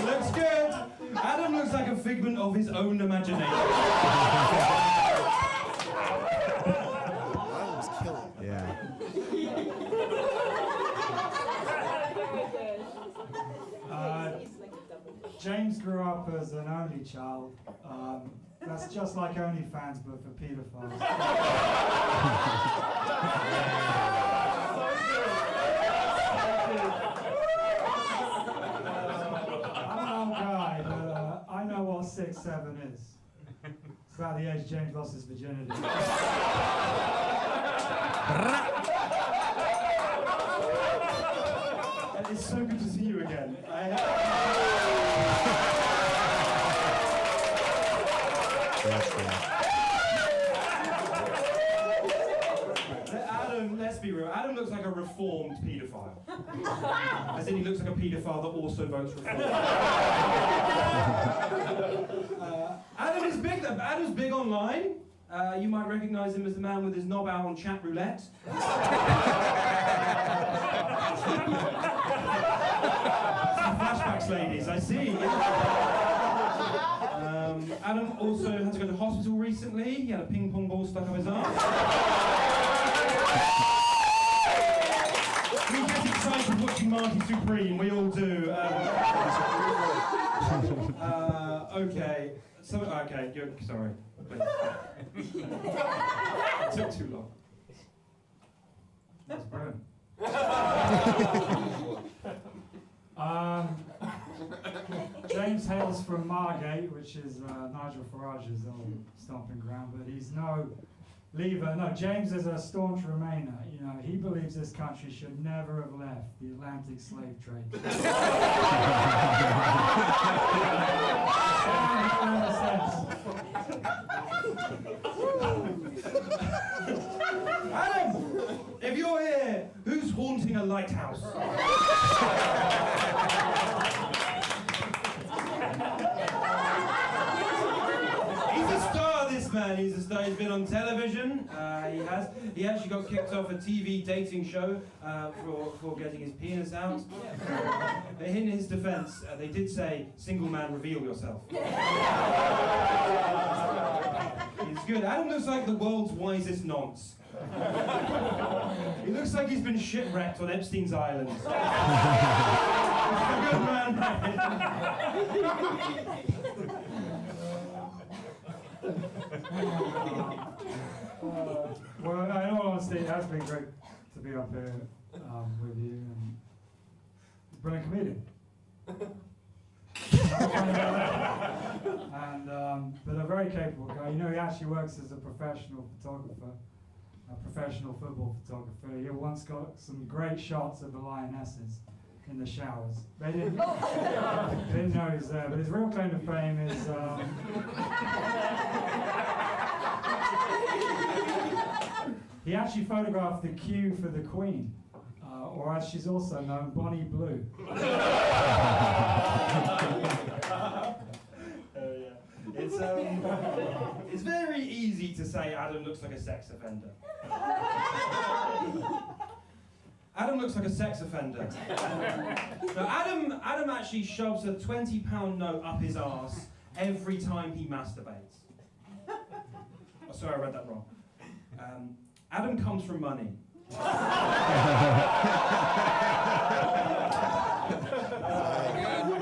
Speaker 9: looks good. Adam looks like a figment of his own imagination.
Speaker 3: Milam's killing.
Speaker 2: Yeah.
Speaker 11: James grew up as an only child. That's just like OnlyFans, but for pedophiles. I'm an old guy, but I know what 6'7" is. It's about the age James lost his virginity.
Speaker 9: It's so good to see you again.
Speaker 12: Adam, let's be real. Adam looks like a reformed paedophile. As in, he looks like a paedophile that also votes reform. Adam's big online. You might recognize him as the man with his knob out on chat roulette. Some flashbacks, ladies, I see. Adam also had to go to hospital recently. He had a ping pong ball stuck up his arm. We get excited watching Marty Supreme, we all do. Okay. So, okay, good, sorry. It took too long.
Speaker 11: That's brilliant. James hails from Margate, which is Nigel Farage's old stomping ground, but he's no leaver. No, James is a staunch Remainer. You know, he believes this country should never have left the Atlantic slave trade.
Speaker 12: Adam, if you're here, who's haunting a lighthouse? He's a star, this man. He's a star. He's been on television. He actually got kicked off a TV dating show for getting his penis out. But in his defense, they did say, single man, reveal yourself. He's good. Adam looks like the world's wisest nonce. He looks like he's been shipwrecked on Epstein's Island. He's a good man,
Speaker 11: Well, in all honesty, it has been great to be up here with you. And brilliant comedian. And but a very capable guy. You know, he actually works as a professional photographer, a professional football photographer. He once got some great shots of the Lionesses in the showers. They didn't know he was there, but his real claim to fame is he actually photographed the queue for the Queen, or as she's also known, Bonnie Blue.
Speaker 12: It's very easy to say Adam looks like a sex offender. Adam looks like a sex offender. No, Adam actually shoves a £20 note up his arse every time he masturbates. Oh, sorry, I read that wrong. Adam comes from money.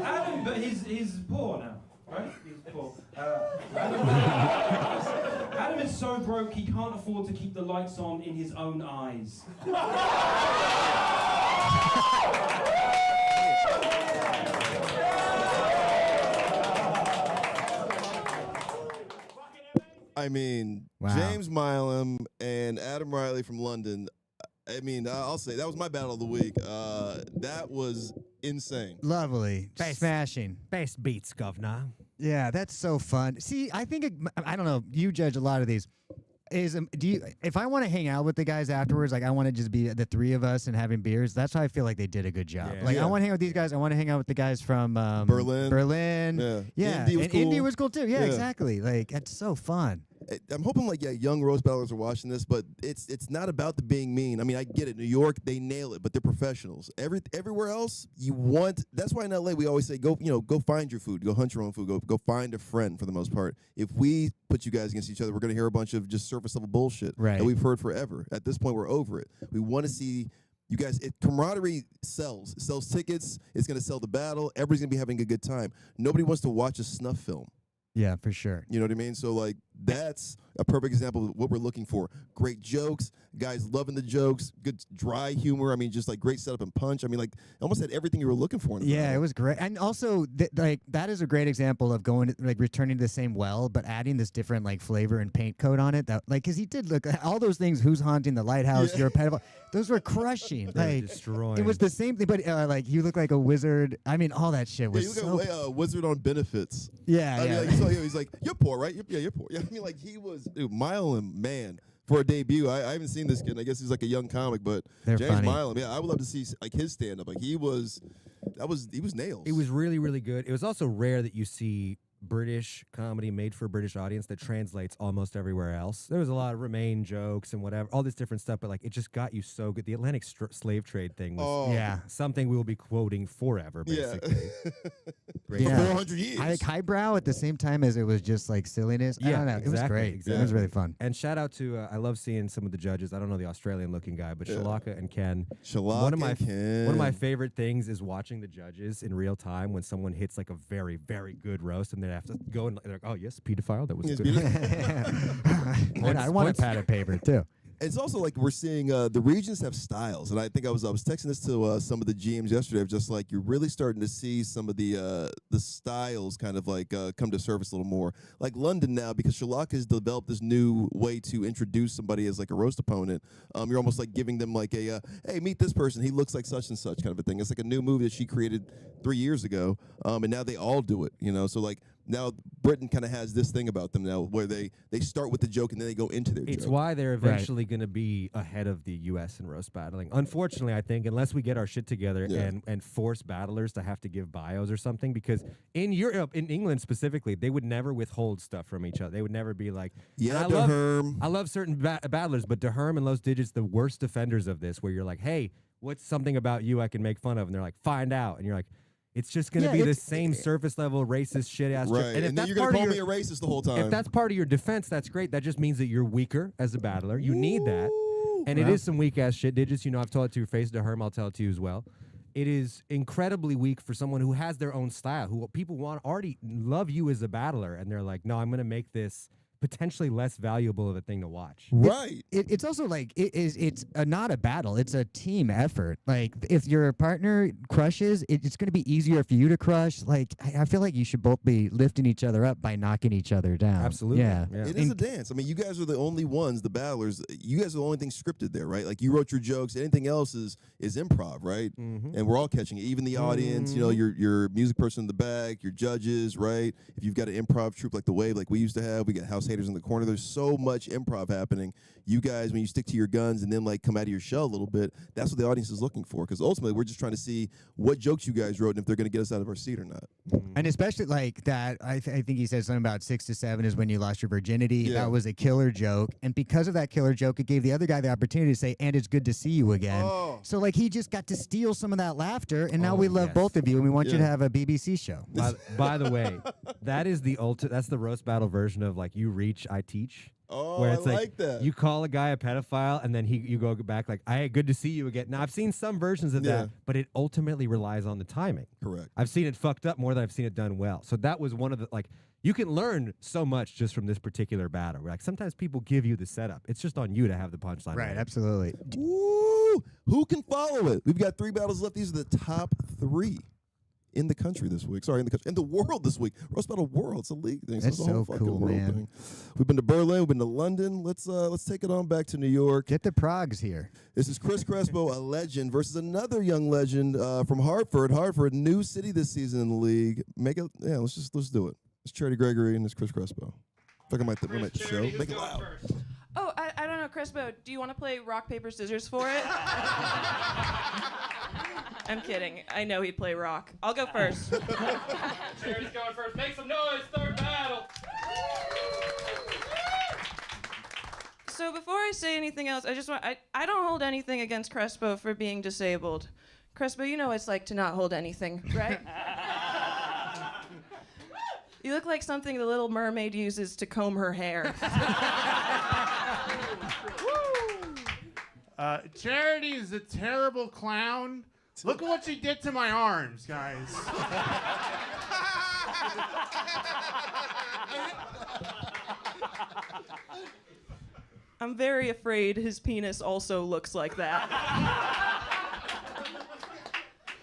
Speaker 12: Adam, but he's poor now, right? He's poor. Adam is so broke he can't afford to keep the lights on in his own eyes.
Speaker 3: I mean,
Speaker 2: Wow.
Speaker 3: James Milam and Adam Riley from London. I mean, I'll say that was my battle of the week. That was insane.
Speaker 2: Lovely. Smashing.
Speaker 1: Best beats, governor.
Speaker 2: Yeah, that's so fun. See, I think I don't know. You judge a lot of these. If I want to hang out with the guys afterwards, like I want to just be the three of us and having beers, that's how I feel like they did a good job.
Speaker 1: Yeah.
Speaker 2: Like I want to hang out with these guys. I want to hang out with the guys from
Speaker 3: Berlin.
Speaker 2: Yeah.
Speaker 3: Indy was
Speaker 2: and
Speaker 3: cool.
Speaker 2: Indy was cool too. Yeah,
Speaker 3: Yeah.
Speaker 2: exactly. Like it's so fun.
Speaker 3: I'm hoping young roast battlers are watching this, but it's not about the being mean. I mean, I get it. New York, they nail it, but they're professionals. Everywhere else, that's why in LA we always say go find your food, go hunt your own food, go find a friend for the most part. If we put you guys against each other, we're gonna hear a bunch of just surface level bullshit that we've heard forever. At this point, we're over it. We want to see you guys. Camaraderie sells. It sells tickets. It's gonna sell the battle. Everybody's gonna be having a good time. Nobody wants to watch a snuff film.
Speaker 2: Yeah, for sure.
Speaker 3: You know what I mean? So, that's a perfect example of what we're looking for. Great jokes, guys loving the jokes, good dry humor. I mean, just great setup and punch. I mean, almost had everything you were looking for. In the battle.
Speaker 2: It was great. And also, that is a great example of going, returning to the same well, but adding this different, flavor and paint coat on it. Because he did look, all those things, who's haunting the lighthouse, you're a pedophile, those were crushing.
Speaker 1: Destroying.
Speaker 2: It was the same thing, but, you look like a wizard. I mean, all that shit was
Speaker 3: you look like a wizard on benefits.
Speaker 2: Yeah,
Speaker 3: I mean, you saw him, he's like, you're poor, right? You're poor. Yeah, I mean, he was, dude, Milam, man. for a debut. I haven't seen this kid. I guess he's like a young comic, but
Speaker 2: They're
Speaker 3: James
Speaker 2: funny.
Speaker 3: Milam, yeah, I would love to see like his stand up. Like he was nails.
Speaker 1: It was really, really good. It was also rare that you see British comedy made for a British audience that translates almost everywhere else. There was a lot of Remain jokes and whatever, all this different stuff, but like it just got you so good. The Atlantic slave trade thing was something we will be quoting forever, basically.
Speaker 3: For 400 years.
Speaker 2: I like highbrow at the same time as it was just like silliness. I don't know. It was great.
Speaker 1: Exactly.
Speaker 2: It was really fun.
Speaker 1: And shout out to I love seeing some of the judges. I don't know the Australian looking guy, but Shalaka and Ken. One of my favorite things is watching the judges in real time when someone hits like a very, very good roast and they have to go and they're like, oh yes, pedophile, that was good.
Speaker 2: I want a pad of paper too.
Speaker 3: It's also like we're seeing the regions have styles, and I think I was texting this to some of the GMs yesterday. Of just like you're really starting to see some of the styles kind of like come to surface a little more. Like London now, because Shalaka has developed this new way to introduce somebody as like a roast opponent. You're almost like giving them like a hey, meet this person. He looks like such and such kind of a thing. It's like a new move that she created 3 years ago, and now they all do it. You know, so like. Now Britain kind of has this thing about them now where they start with the joke and then they go into their
Speaker 1: It's
Speaker 3: joke.
Speaker 1: why they're eventually going to be ahead of the U.S. in roast battling. Unfortunately, I think, unless we get our shit together and force battlers to have to give bios or something, because in Europe, in England specifically, they would never withhold stuff from each other. They would never be like,
Speaker 3: yeah,
Speaker 1: I love certain battlers, but Daherm and Los Digits, the worst defenders of this, where you're like, hey, what's something about you I can make fun of? And they're like, find out. And you're like, it's just going to be the same surface level racist shit ass.
Speaker 3: Right, and then you're going to call me a racist the whole time.
Speaker 1: If that's part of your defense, that's great. That just means that you're weaker as a battler. You need that. And it is some weak ass shit. Digits, you know, I've told it to your face. To Herm, I'll tell it to you as well. It is incredibly weak for someone who has their own style, who people already love you as a battler, and they're like, no, I'm going to make this potentially less valuable of a thing to watch.
Speaker 3: Right.
Speaker 2: It's also like it's not a battle. It's a team effort. Like if your partner crushes, it's going to be easier for you to crush. Like I feel like you should both be lifting each other up by knocking each other down.
Speaker 1: Absolutely.
Speaker 2: Yeah.
Speaker 3: It is a dance. I mean, you guys are the only ones, the battlers. You guys are the only thing scripted there, right? Like you wrote your jokes. Anything else is improv, right? And we're all catching it. Even the audience, you know, your music person in the back, your judges, right? If you've got an improv troupe like the Wave, like we used to have, we got house haters in the corner. There's so much improv happening. You guys, when you stick to your guns and then like come out of your shell a little bit, that's what the audience is looking for. Because ultimately, we're just trying to see what jokes you guys wrote and if they're going to get us out of our seat or not.
Speaker 2: And especially like that, I think he said something about 6 to 7 is when you lost your virginity.
Speaker 3: Yeah.
Speaker 2: That was a killer joke. And because of that killer joke, it gave the other guy the opportunity to say, and it's good to see you again.
Speaker 3: Oh.
Speaker 2: So like he just got to steal some of that laughter. And now we love both of you and we want you to have a BBC show.
Speaker 1: By the way, that is that's the roast battle version of like you reach, I teach.
Speaker 3: Oh,
Speaker 1: where it's
Speaker 3: I like that.
Speaker 1: You call a guy a pedophile, and then you go back like, "Hey, good to see you again." Now I've seen some versions of that, but it ultimately relies on the timing.
Speaker 3: Correct.
Speaker 1: I've seen it fucked up more than I've seen it done well. So that was one of the like. You can learn so much just from this particular battle. Like sometimes people give you the setup. It's just on you to have the punchline.
Speaker 2: Right, absolutely.
Speaker 3: Woo! Who can follow it? We've got 3 battles left. These are the top 3 in the country this week. Sorry, in the country. In the world this week. Roast Battle World. It's a league thing.
Speaker 2: That's
Speaker 3: it's a whole
Speaker 2: so
Speaker 3: fucking
Speaker 2: cool,
Speaker 3: world
Speaker 2: man.
Speaker 3: thing. We've been to Berlin. We've been to London. Let's take it on back to New York.
Speaker 2: Get the progs here.
Speaker 3: This is Chris Crespo, a legend, versus another young legend from Hartford. Hartford, new city this season in the league. Let's do it. It's Charity Gregory and it's Chris Crespo. I think I might show. Make it loud.
Speaker 13: Oh, I don't know, Crespo. Do you want to play rock, paper, scissors for it? I'm kidding. I know he'd play rock. I'll go first.
Speaker 5: Charity's going first. Make some noise. Third battle.
Speaker 13: So before I say anything else, I don't hold anything against Crespo for being disabled. Crespo, you know what it's like to not hold anything, right? You look like something the Little Mermaid uses to comb her hair.
Speaker 14: Charity is a terrible clown. Look at what she did to my arms, guys.
Speaker 13: I'm very afraid his penis also looks like that.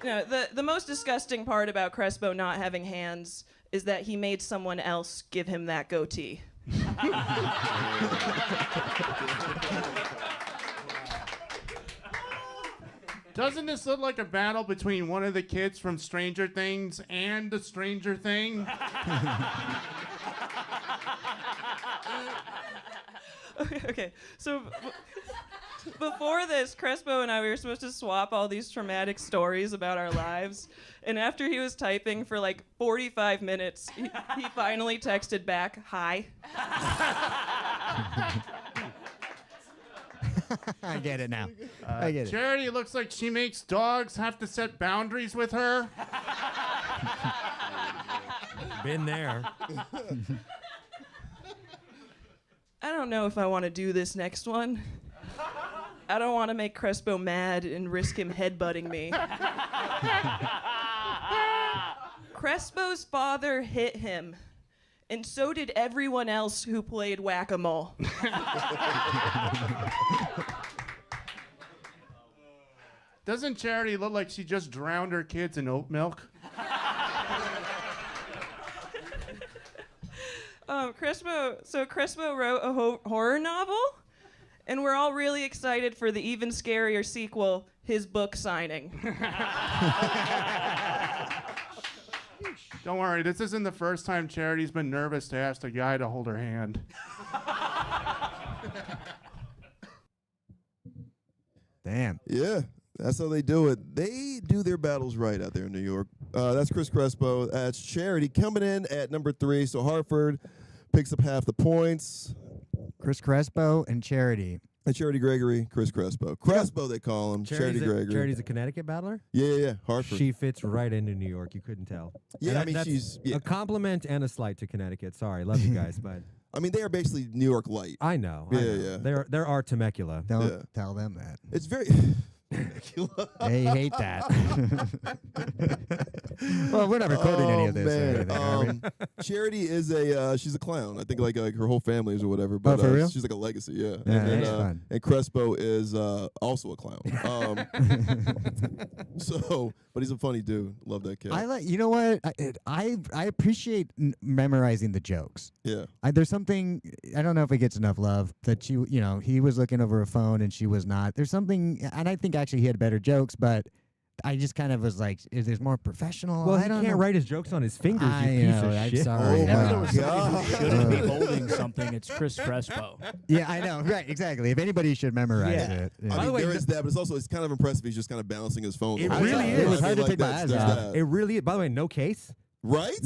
Speaker 13: No, the most disgusting part about Crespo not having hands is that he made someone else give him that goatee.
Speaker 14: Doesn't this look like a battle between one of the kids from Stranger Things and the Stranger Thing?
Speaker 13: Okay, so before this, Crespo and I, we were supposed to swap all these traumatic stories about our lives. And after he was typing for like 45 minutes, he finally texted back, "Hi."
Speaker 2: I get it now. I get it.
Speaker 14: Charity looks like she makes dogs have to set boundaries with her.
Speaker 1: Been there.
Speaker 13: I don't know if I want to do this next one. I don't want to make Crespo mad and risk him headbutting me. Crespo's father hit him, and so did everyone else who played whack-a-mole.
Speaker 14: Doesn't Charity look like she just drowned her kids in oat milk?
Speaker 13: Crespo wrote a horror novel, and we're all really excited for the even scarier sequel, his book signing.
Speaker 14: Don't worry, this isn't the first time Charity's been nervous to ask a guy to hold her hand.
Speaker 2: Damn.
Speaker 3: Yeah, that's how they do it. They do their battles right out there in New York. That's Chris Crespo. That's Charity coming in at number 3. So Hartford picks up half the points.
Speaker 2: Chris Crespo and Charity.
Speaker 3: And Charity Gregory, Chris Crespo. Crespo, they call him. Charity Gregory.
Speaker 1: Charity's a Connecticut battler?
Speaker 3: Yeah. Hartford.
Speaker 1: She fits right into New York. You couldn't tell.
Speaker 3: Yeah,
Speaker 1: And
Speaker 3: I mean,
Speaker 1: that's
Speaker 3: she's... Yeah.
Speaker 1: a compliment and a slight to Connecticut. Sorry, love you guys, but...
Speaker 3: I mean, they are basically New York light.
Speaker 1: I know.
Speaker 3: Yeah.
Speaker 1: They're our Temecula.
Speaker 2: Don't tell them that.
Speaker 3: It's very...
Speaker 2: They hate that. Well, we're not recording any of this or anything, are we?
Speaker 3: Charity is she's a clown. I think like her whole family is or whatever. But
Speaker 2: for real?
Speaker 3: she's like a legacy, yeah.
Speaker 2: Yeah,
Speaker 3: and,
Speaker 2: that's fun.
Speaker 3: And Crespo is also a clown. But he's a funny dude. Love that kid.
Speaker 2: You know what? I appreciate memorizing the jokes.
Speaker 3: Yeah.
Speaker 2: There's something, I don't know if it gets enough love, that he was looking over a phone and she was not. There's something, and I think actually he had better jokes, but I just kind of was like, is there more professional?
Speaker 1: Well,
Speaker 2: I
Speaker 1: he
Speaker 2: don't
Speaker 1: can't
Speaker 2: know.
Speaker 1: write his jokes on his fingers,
Speaker 2: I
Speaker 1: you piece
Speaker 2: know,
Speaker 1: of
Speaker 2: I'm
Speaker 1: shit.
Speaker 2: sorry.
Speaker 4: Whenever there
Speaker 2: Wow.
Speaker 4: was somebody who shouldn't be holding something, it's Chris Crespo.
Speaker 2: Yeah, I know. Right, exactly. If anybody should memorize it. Yeah.
Speaker 3: I mean, there is that, but it's kind of impressive. He's just kind of balancing his phone.
Speaker 1: It
Speaker 3: the whole
Speaker 1: really
Speaker 3: time.
Speaker 1: is. It was
Speaker 3: I
Speaker 2: hard
Speaker 3: mean,
Speaker 2: to take my
Speaker 3: that's-
Speaker 2: eyes
Speaker 3: there's
Speaker 2: off.
Speaker 3: that.
Speaker 1: It really is. By the way, no case.
Speaker 3: Right?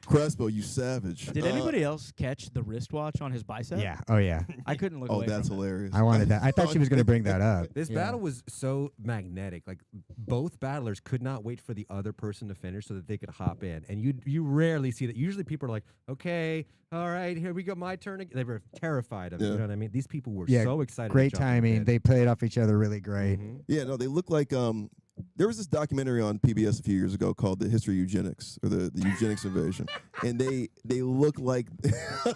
Speaker 3: Crespo, you savage.
Speaker 4: Did anybody else catch the wristwatch on his bicep?
Speaker 2: Yeah. Oh, yeah.
Speaker 4: I couldn't look
Speaker 3: Oh,
Speaker 4: away
Speaker 3: that's
Speaker 4: from it.
Speaker 3: hilarious.
Speaker 2: I wanted that. I thought she was going to bring that up.
Speaker 1: This
Speaker 4: Yeah.
Speaker 1: battle was so magnetic. Like both battlers could not wait for the other person to finish so that they could hop in. And you rarely see that. Usually people are like, okay, all right, here we go, my turn. They were terrified of it. You know what I mean? These people were
Speaker 2: Yeah,
Speaker 1: so excited.
Speaker 2: Great
Speaker 1: to jump in
Speaker 2: timing.
Speaker 1: bed.
Speaker 2: They played off each other really great.
Speaker 3: Yeah, no, they look like there was this documentary on PBS a few years ago called The History of Eugenics, or the Eugenics Invasion. And they look like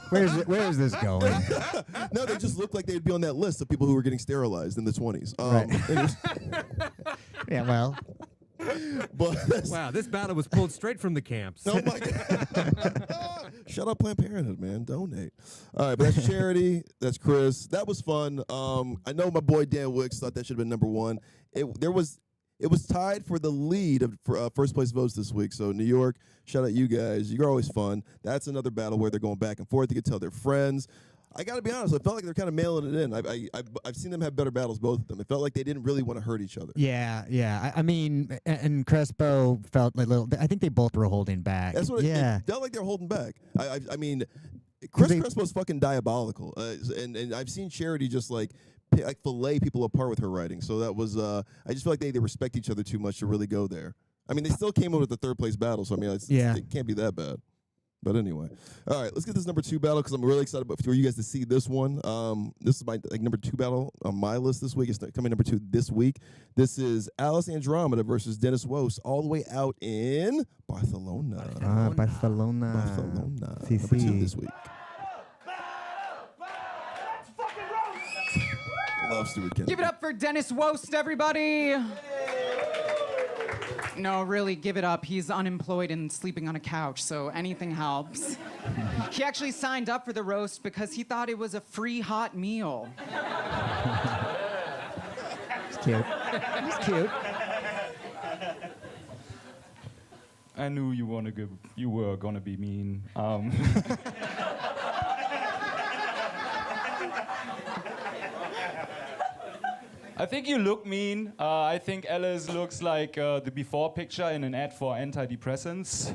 Speaker 2: Where is this going?
Speaker 3: No, they just look like they'd be on that list of people who were getting sterilized in the 20s.
Speaker 2: Yeah, well.
Speaker 3: But
Speaker 1: wow, this battle was pulled straight from the camps.
Speaker 3: Oh my God. Shut up, Planned Parenthood, man. Donate. All right, but that's Charity. That's Chris. That was fun. I know my boy Dan Wicks thought that should have been number 1. It was tied for the lead for first place votes this week. So New York, shout out you guys. You're always fun. That's another battle where they're going back and forth. You can tell they're friends. I got to be honest. I felt like they're kind of mailing it in. I've seen them have better battles, both of them. It felt like they didn't really want to hurt each other.
Speaker 2: Yeah. I mean, and Crespo felt like little. I think they both were holding back.
Speaker 3: That's what
Speaker 2: yeah.
Speaker 3: it felt like. They're holding back. I mean, Chris Crespo's fucking diabolical, and I've seen Charity just like fillet people apart with her writing. So that was I just feel like they respect each other too much to really go there. I mean, they still came in with the third place battle, so I mean, it can't be that bad. But anyway, all right, let's get this number 2 battle because I'm really excited for you guys to see this one. This is my number 2 battle on my list this week. It's coming number 2 this week. This is Alice Andromeda versus Dennis Wos, all the way out in Barcelona.
Speaker 2: Barcelona.
Speaker 3: Sí, number 2 this week. Love Stuart Kennedy.
Speaker 15: Give it up for Dennis Wost, everybody. No, really, give it up. He's unemployed and sleeping on a couch, so anything helps. He actually signed up for the roast because he thought it was a free hot meal.
Speaker 2: It's cute. It's cute.
Speaker 16: I knew you were gonna be mean. I think you look mean. I think Alice looks like the before picture in an ad for antidepressants.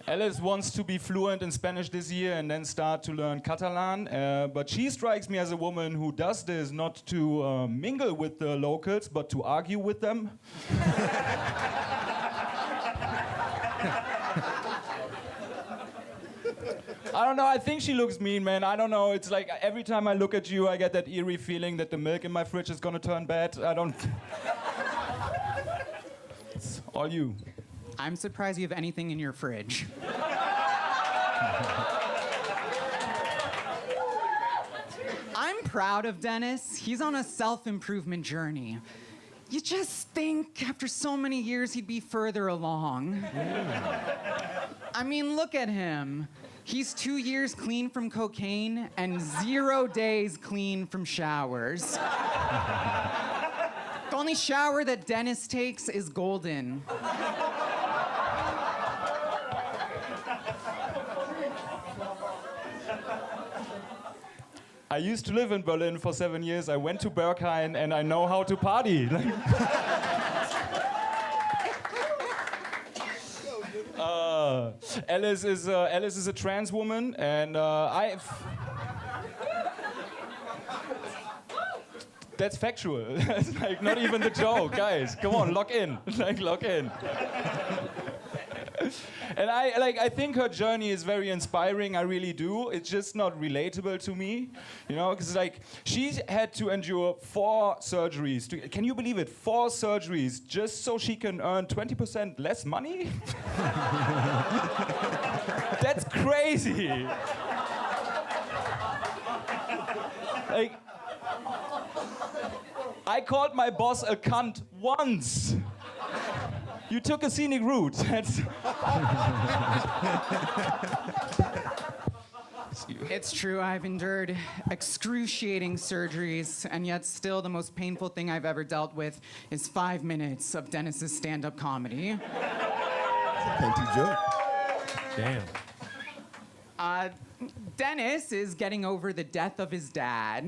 Speaker 16: Alice wants to be fluent in Spanish this year and then start to learn Catalan, but she strikes me as a woman who does this not to mingle with the locals, but to argue with them. I don't know, I think she looks mean, man. I don't know, it's like every time I look at you, I get that eerie feeling that the milk in my fridge is gonna turn bad. I don't... It's all you.
Speaker 15: I'm surprised you have anything in your fridge. I'm proud of Dennis. He's on a self-improvement journey. You just think after so many years he'd be further along. I mean, look at him. He's 2 years clean from cocaine and 0 days clean from showers. The only shower that Dennis takes is golden.
Speaker 16: I used to live in Berlin for 7 years. I went to Berghain and I know how to party. Alice is a trans woman, and that's factual. That's like not even the joke, guys. Come on, lock in. Like lock in. And I think her journey is very inspiring. I really do. It's just not relatable to me, you know, because like she had to endure 4 surgeries. Can you believe it? 4 surgeries just so she can earn 20% less money? That's crazy. Like, I called my boss a cunt once. You took a scenic route. That's
Speaker 15: It's true, I've endured excruciating surgeries, and yet still the most painful thing I've ever dealt with is 5 minutes of Dennis's stand-up comedy.
Speaker 3: Empty joke.
Speaker 1: Damn.
Speaker 15: Dennis is getting over the death of his dad.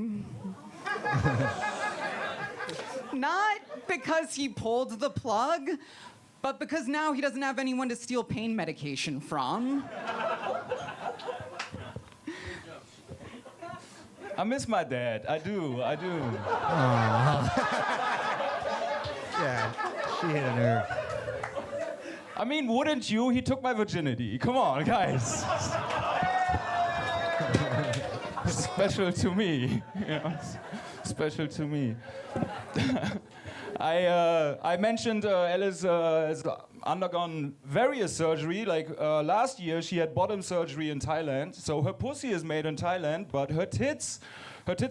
Speaker 15: Not because he pulled the plug, but because now he doesn't have anyone to steal pain medication from.
Speaker 16: I miss my dad. I do.
Speaker 2: Yeah, she hit a nerve.
Speaker 16: I mean, wouldn't you? He took my virginity. Come on, guys. Special to me. You know, special to me. I mentioned Alice has undergone various surgery. Like last year, she had bottom surgery in Thailand. So her pussy is made in Thailand, but her tits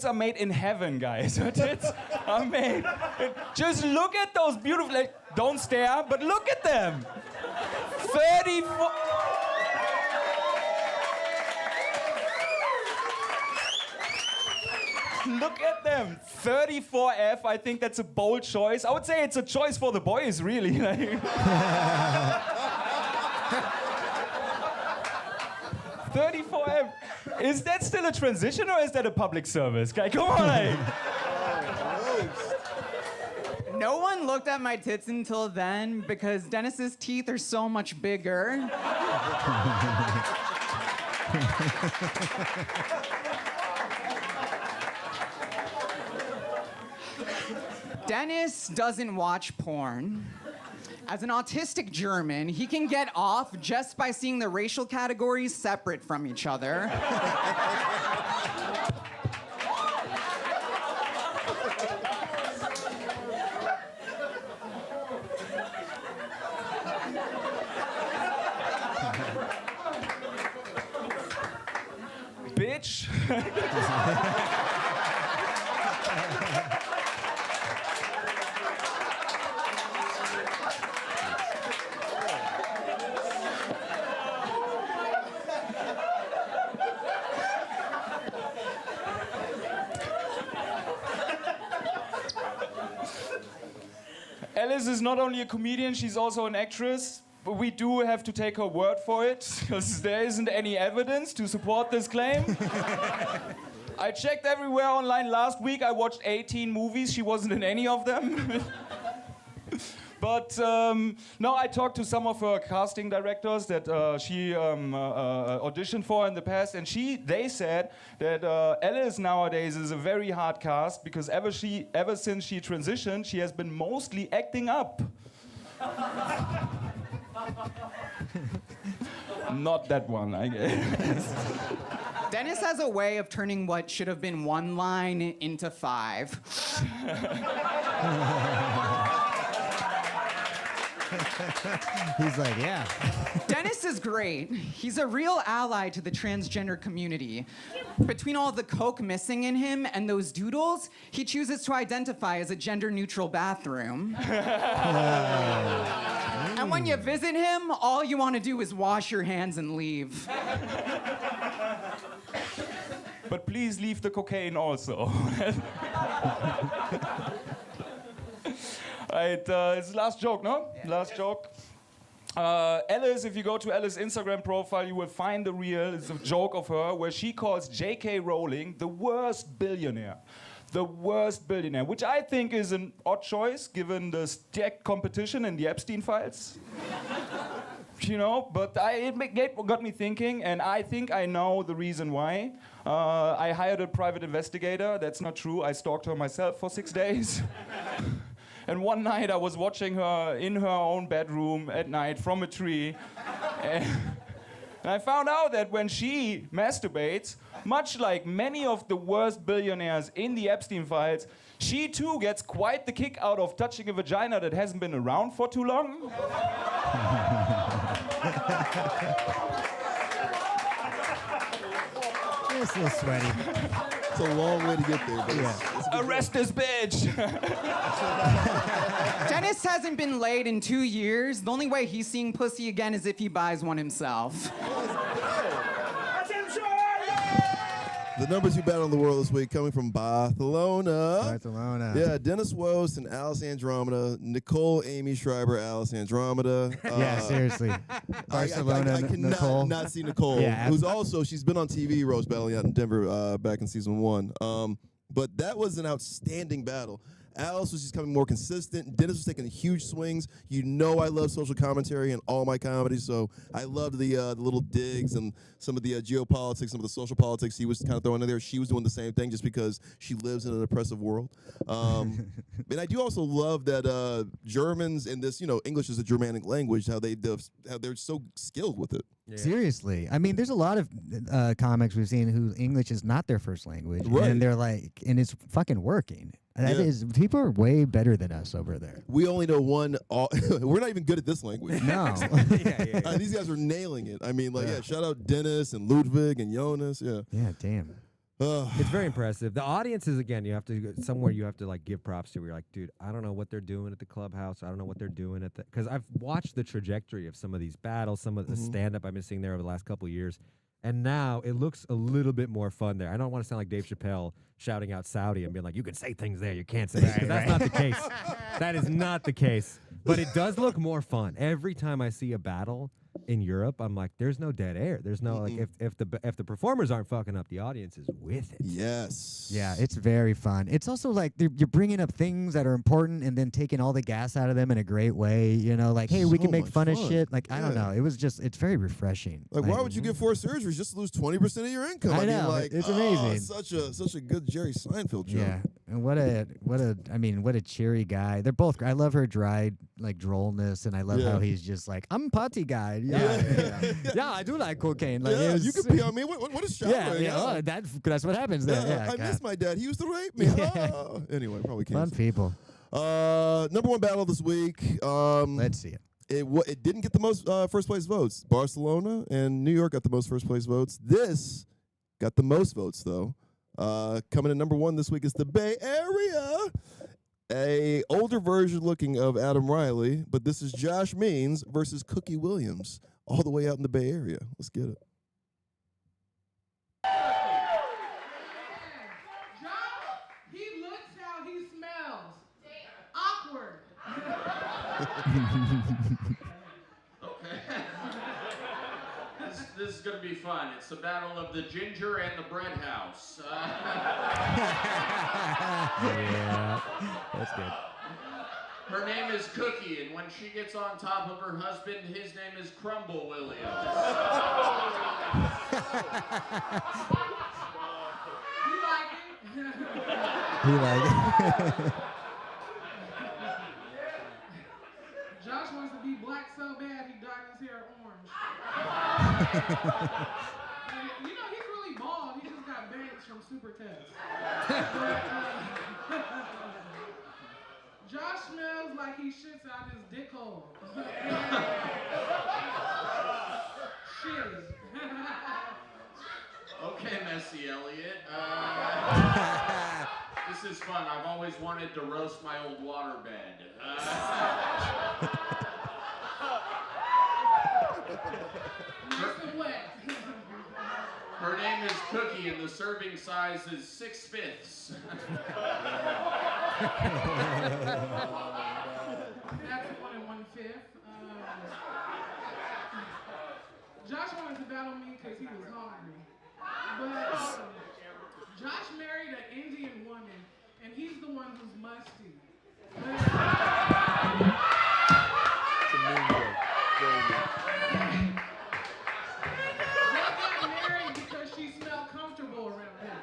Speaker 16: are made in heaven, guys. Her tits are made. Just look at those beautiful. Like, don't stare, but look at them. 34. Look at them. 34F, I think that's a bold choice. I would say it's a choice for the boys, really. 34F. Is that still a transition or is that a public service? Guy, come on.
Speaker 15: No one looked at my tits until then because Dennis's teeth are so much bigger. Dennis doesn't watch porn. As an autistic German, he can get off just by seeing the racial categories separate from each other.
Speaker 16: Bitch. Alice is not only a comedian, she's also an actress. we do have to take her word for it, because there isn't any evidence to support this claim. I checked everywhere online last week. I watched 18 movies. She wasn't in any of them. But no, I talked to some of her casting directors that she auditioned for in the past, and they said that Alice nowadays is a very hard cast because ever since she transitioned, she has been mostly acting up. Not that one, I guess.
Speaker 15: Dennis has a way of turning what should have been one line into 5.
Speaker 2: He's like, yeah.
Speaker 15: Dennis is great. He's a real ally to the transgender community. Between all the coke missing in him and those doodles, he chooses to identify as a gender-neutral bathroom. And when you visit him, all you want to do is wash your hands and leave.
Speaker 16: But please leave the cocaine also. Right, it's the last joke, no? Yeah. Last joke. Alice, if you go to Alice's Instagram profile, you will find the reel. It's a joke of her where she calls J.K. Rowling the worst billionaire. The worst billionaire, which I think is an odd choice given the stacked competition in the Epstein files. You know, but it got me thinking, and I think I know the reason why. I hired a private investigator. That's not true. I stalked her myself for 6 days. And one night I was watching her in her own bedroom at night from a tree. And I found out that when she masturbates, much like many of the worst billionaires in the Epstein files, she too gets quite the kick out of touching a vagina that hasn't been around for too long.
Speaker 2: It's a little sweaty.
Speaker 3: It's a long way to get there, but
Speaker 16: Arrest this bitch!
Speaker 15: Dennis hasn't been laid in 2 years. The only way he's seeing pussy again is if he buys one himself.
Speaker 3: The numbers you battle in the world this week coming from Barcelona.
Speaker 2: Barcelona.
Speaker 3: Yeah, Dennis Wost and Alice Andromeda. Nicole Amy Schreiber, Alice Andromeda.
Speaker 2: Yeah, seriously. Barcelona,
Speaker 3: I cannot
Speaker 2: Nicole.
Speaker 3: not see Nicole,
Speaker 2: Yeah,
Speaker 3: who's also, she's been on TV roast battling out in Denver back in season 1. But that was an outstanding battle. Alice was just becoming more consistent. Dennis was taking huge swings. You know I love social commentary in all my comedies, so I loved the little digs and some of the geopolitics, some of the social politics he was kind of throwing in there. She was doing the same thing just because she lives in an oppressive world. And I do also love that Germans and this, English is a Germanic language, how they're so skilled with it.
Speaker 2: Yeah. Seriously. I mean, there's a lot of comics we've seen who English is not their first language.
Speaker 3: Right.
Speaker 2: And they're like, and it's fucking working. That is, people are way better than us over there.
Speaker 3: We only know one. We're not even good at this language.
Speaker 2: No.
Speaker 3: These guys are nailing it. I mean, shout out Dennis and Ludwig and Jonas. Yeah.
Speaker 2: Yeah, damn.
Speaker 1: It's very impressive. The audiences, again, you have to somewhere you have to like give props to. Where you're like, dude, I don't know what they're doing at the clubhouse. I don't know what they're doing at the, because I've watched the trajectory of some of these battles, some of the stand-up I've been seeing there over the last couple of years, and now it looks a little bit more fun there. I don't want to sound like Dave Chappelle shouting out Saudi and being like, you can say things there, you can't say that. That's not the case. That is not the case. But it does look more fun. Every time I see a battle in Europe, I'm like, there's no dead air. There's no like if the performers aren't fucking up, the audience is with it.
Speaker 3: Yes.
Speaker 2: Yeah, it's very fun. It's also like you're bringing up things that are important and then taking all the gas out of them in a great way. Like, hey, we can make fun of shit. Like, I don't know. It was just, it's very refreshing.
Speaker 3: Like, why would you get 4 surgeries just to lose 20% of your income?
Speaker 2: I know.
Speaker 3: Mean, like,
Speaker 2: it's amazing.
Speaker 3: Such a good Jerry Seinfeld joke.
Speaker 2: Yeah, and what a cheery guy. They're both. I love her dry like drollness, and I love how he's just like, I'm a potty guy. Yeah, I do like cocaine. Like,
Speaker 3: you can pee on me. What is showering?
Speaker 2: Oh, that's what happens there. Yeah,
Speaker 3: I miss my dad. He used to rape me. Oh. Anyway, probably can't.
Speaker 2: Fun people.
Speaker 3: Number 1 battle this week.
Speaker 2: Let's see it.
Speaker 3: It didn't get the most first place votes. Barcelona and New York got the most first place votes. This got the most votes though. Coming in number 1 this week is the Bay Area. A older version looking of Adam Riley, but this is Josh Means versus Cookie Williams, all the way out in the Bay Area. Let's get it.
Speaker 17: He looks how he smells. Awkward. Okay.
Speaker 18: this is going to be fun. It's the battle of the ginger and the bread house.
Speaker 2: Yeah, that's good.
Speaker 18: Her name is Cookie, and when she gets on top of her husband, his name is Crumble Williams.
Speaker 17: You like it?
Speaker 2: He like it.
Speaker 17: Josh wants to be black so bad he dyed his hair orange. You know, he's really bald. He just got bangs from super tests. Josh smells like he shits out his dick hole. Shitty.
Speaker 18: Okay, Messy Elliott. This is fun. I've always wanted to roast my old waterbed.
Speaker 17: Nice and wet.
Speaker 18: Her name is Cookie, and the serving size is 6/5.
Speaker 17: That's 1 1/5. Josh wanted to battle me because he was hungry. But Josh married an Indian woman, and he's the one who's musty. They got married because she smelled comfortable around him.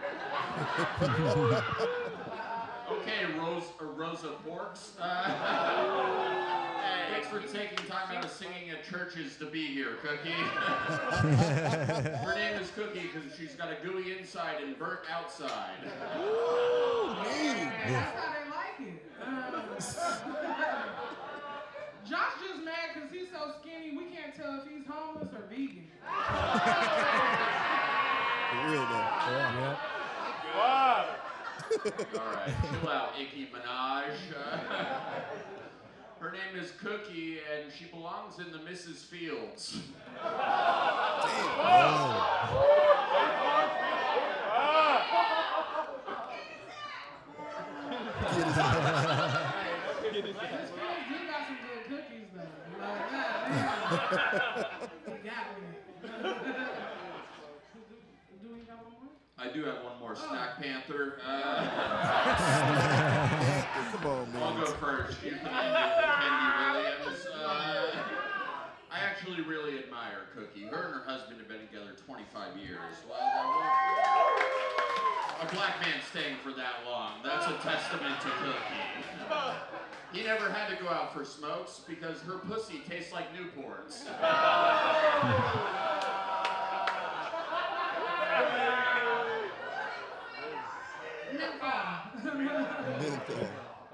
Speaker 18: Okay, Rosa Porks. Thanks for taking time out of singing at churches to be here, Cookie. Her name is Cookie because she's got a gooey inside and burnt outside.
Speaker 17: That's how they like it. Josh just mad because he's so skinny, we can't tell if he's homeless or vegan.
Speaker 3: For real though.
Speaker 2: Yeah.
Speaker 18: All right, chill out, Icky Minaj. Her name is Cookie, and she belongs in the Mrs. Fields.
Speaker 17: You got some good cookies though. You got me. Do we got one more?
Speaker 18: I do have one more. Snack Panther.
Speaker 3: Come on, man.
Speaker 18: I'll go first. She's the Candy Williams. I actually really admire Cookie. Her and her husband have been together 25 years. A black man staying for that long. That's a testament to Cookie. He never had to go out for smokes because her pussy tastes like Newports.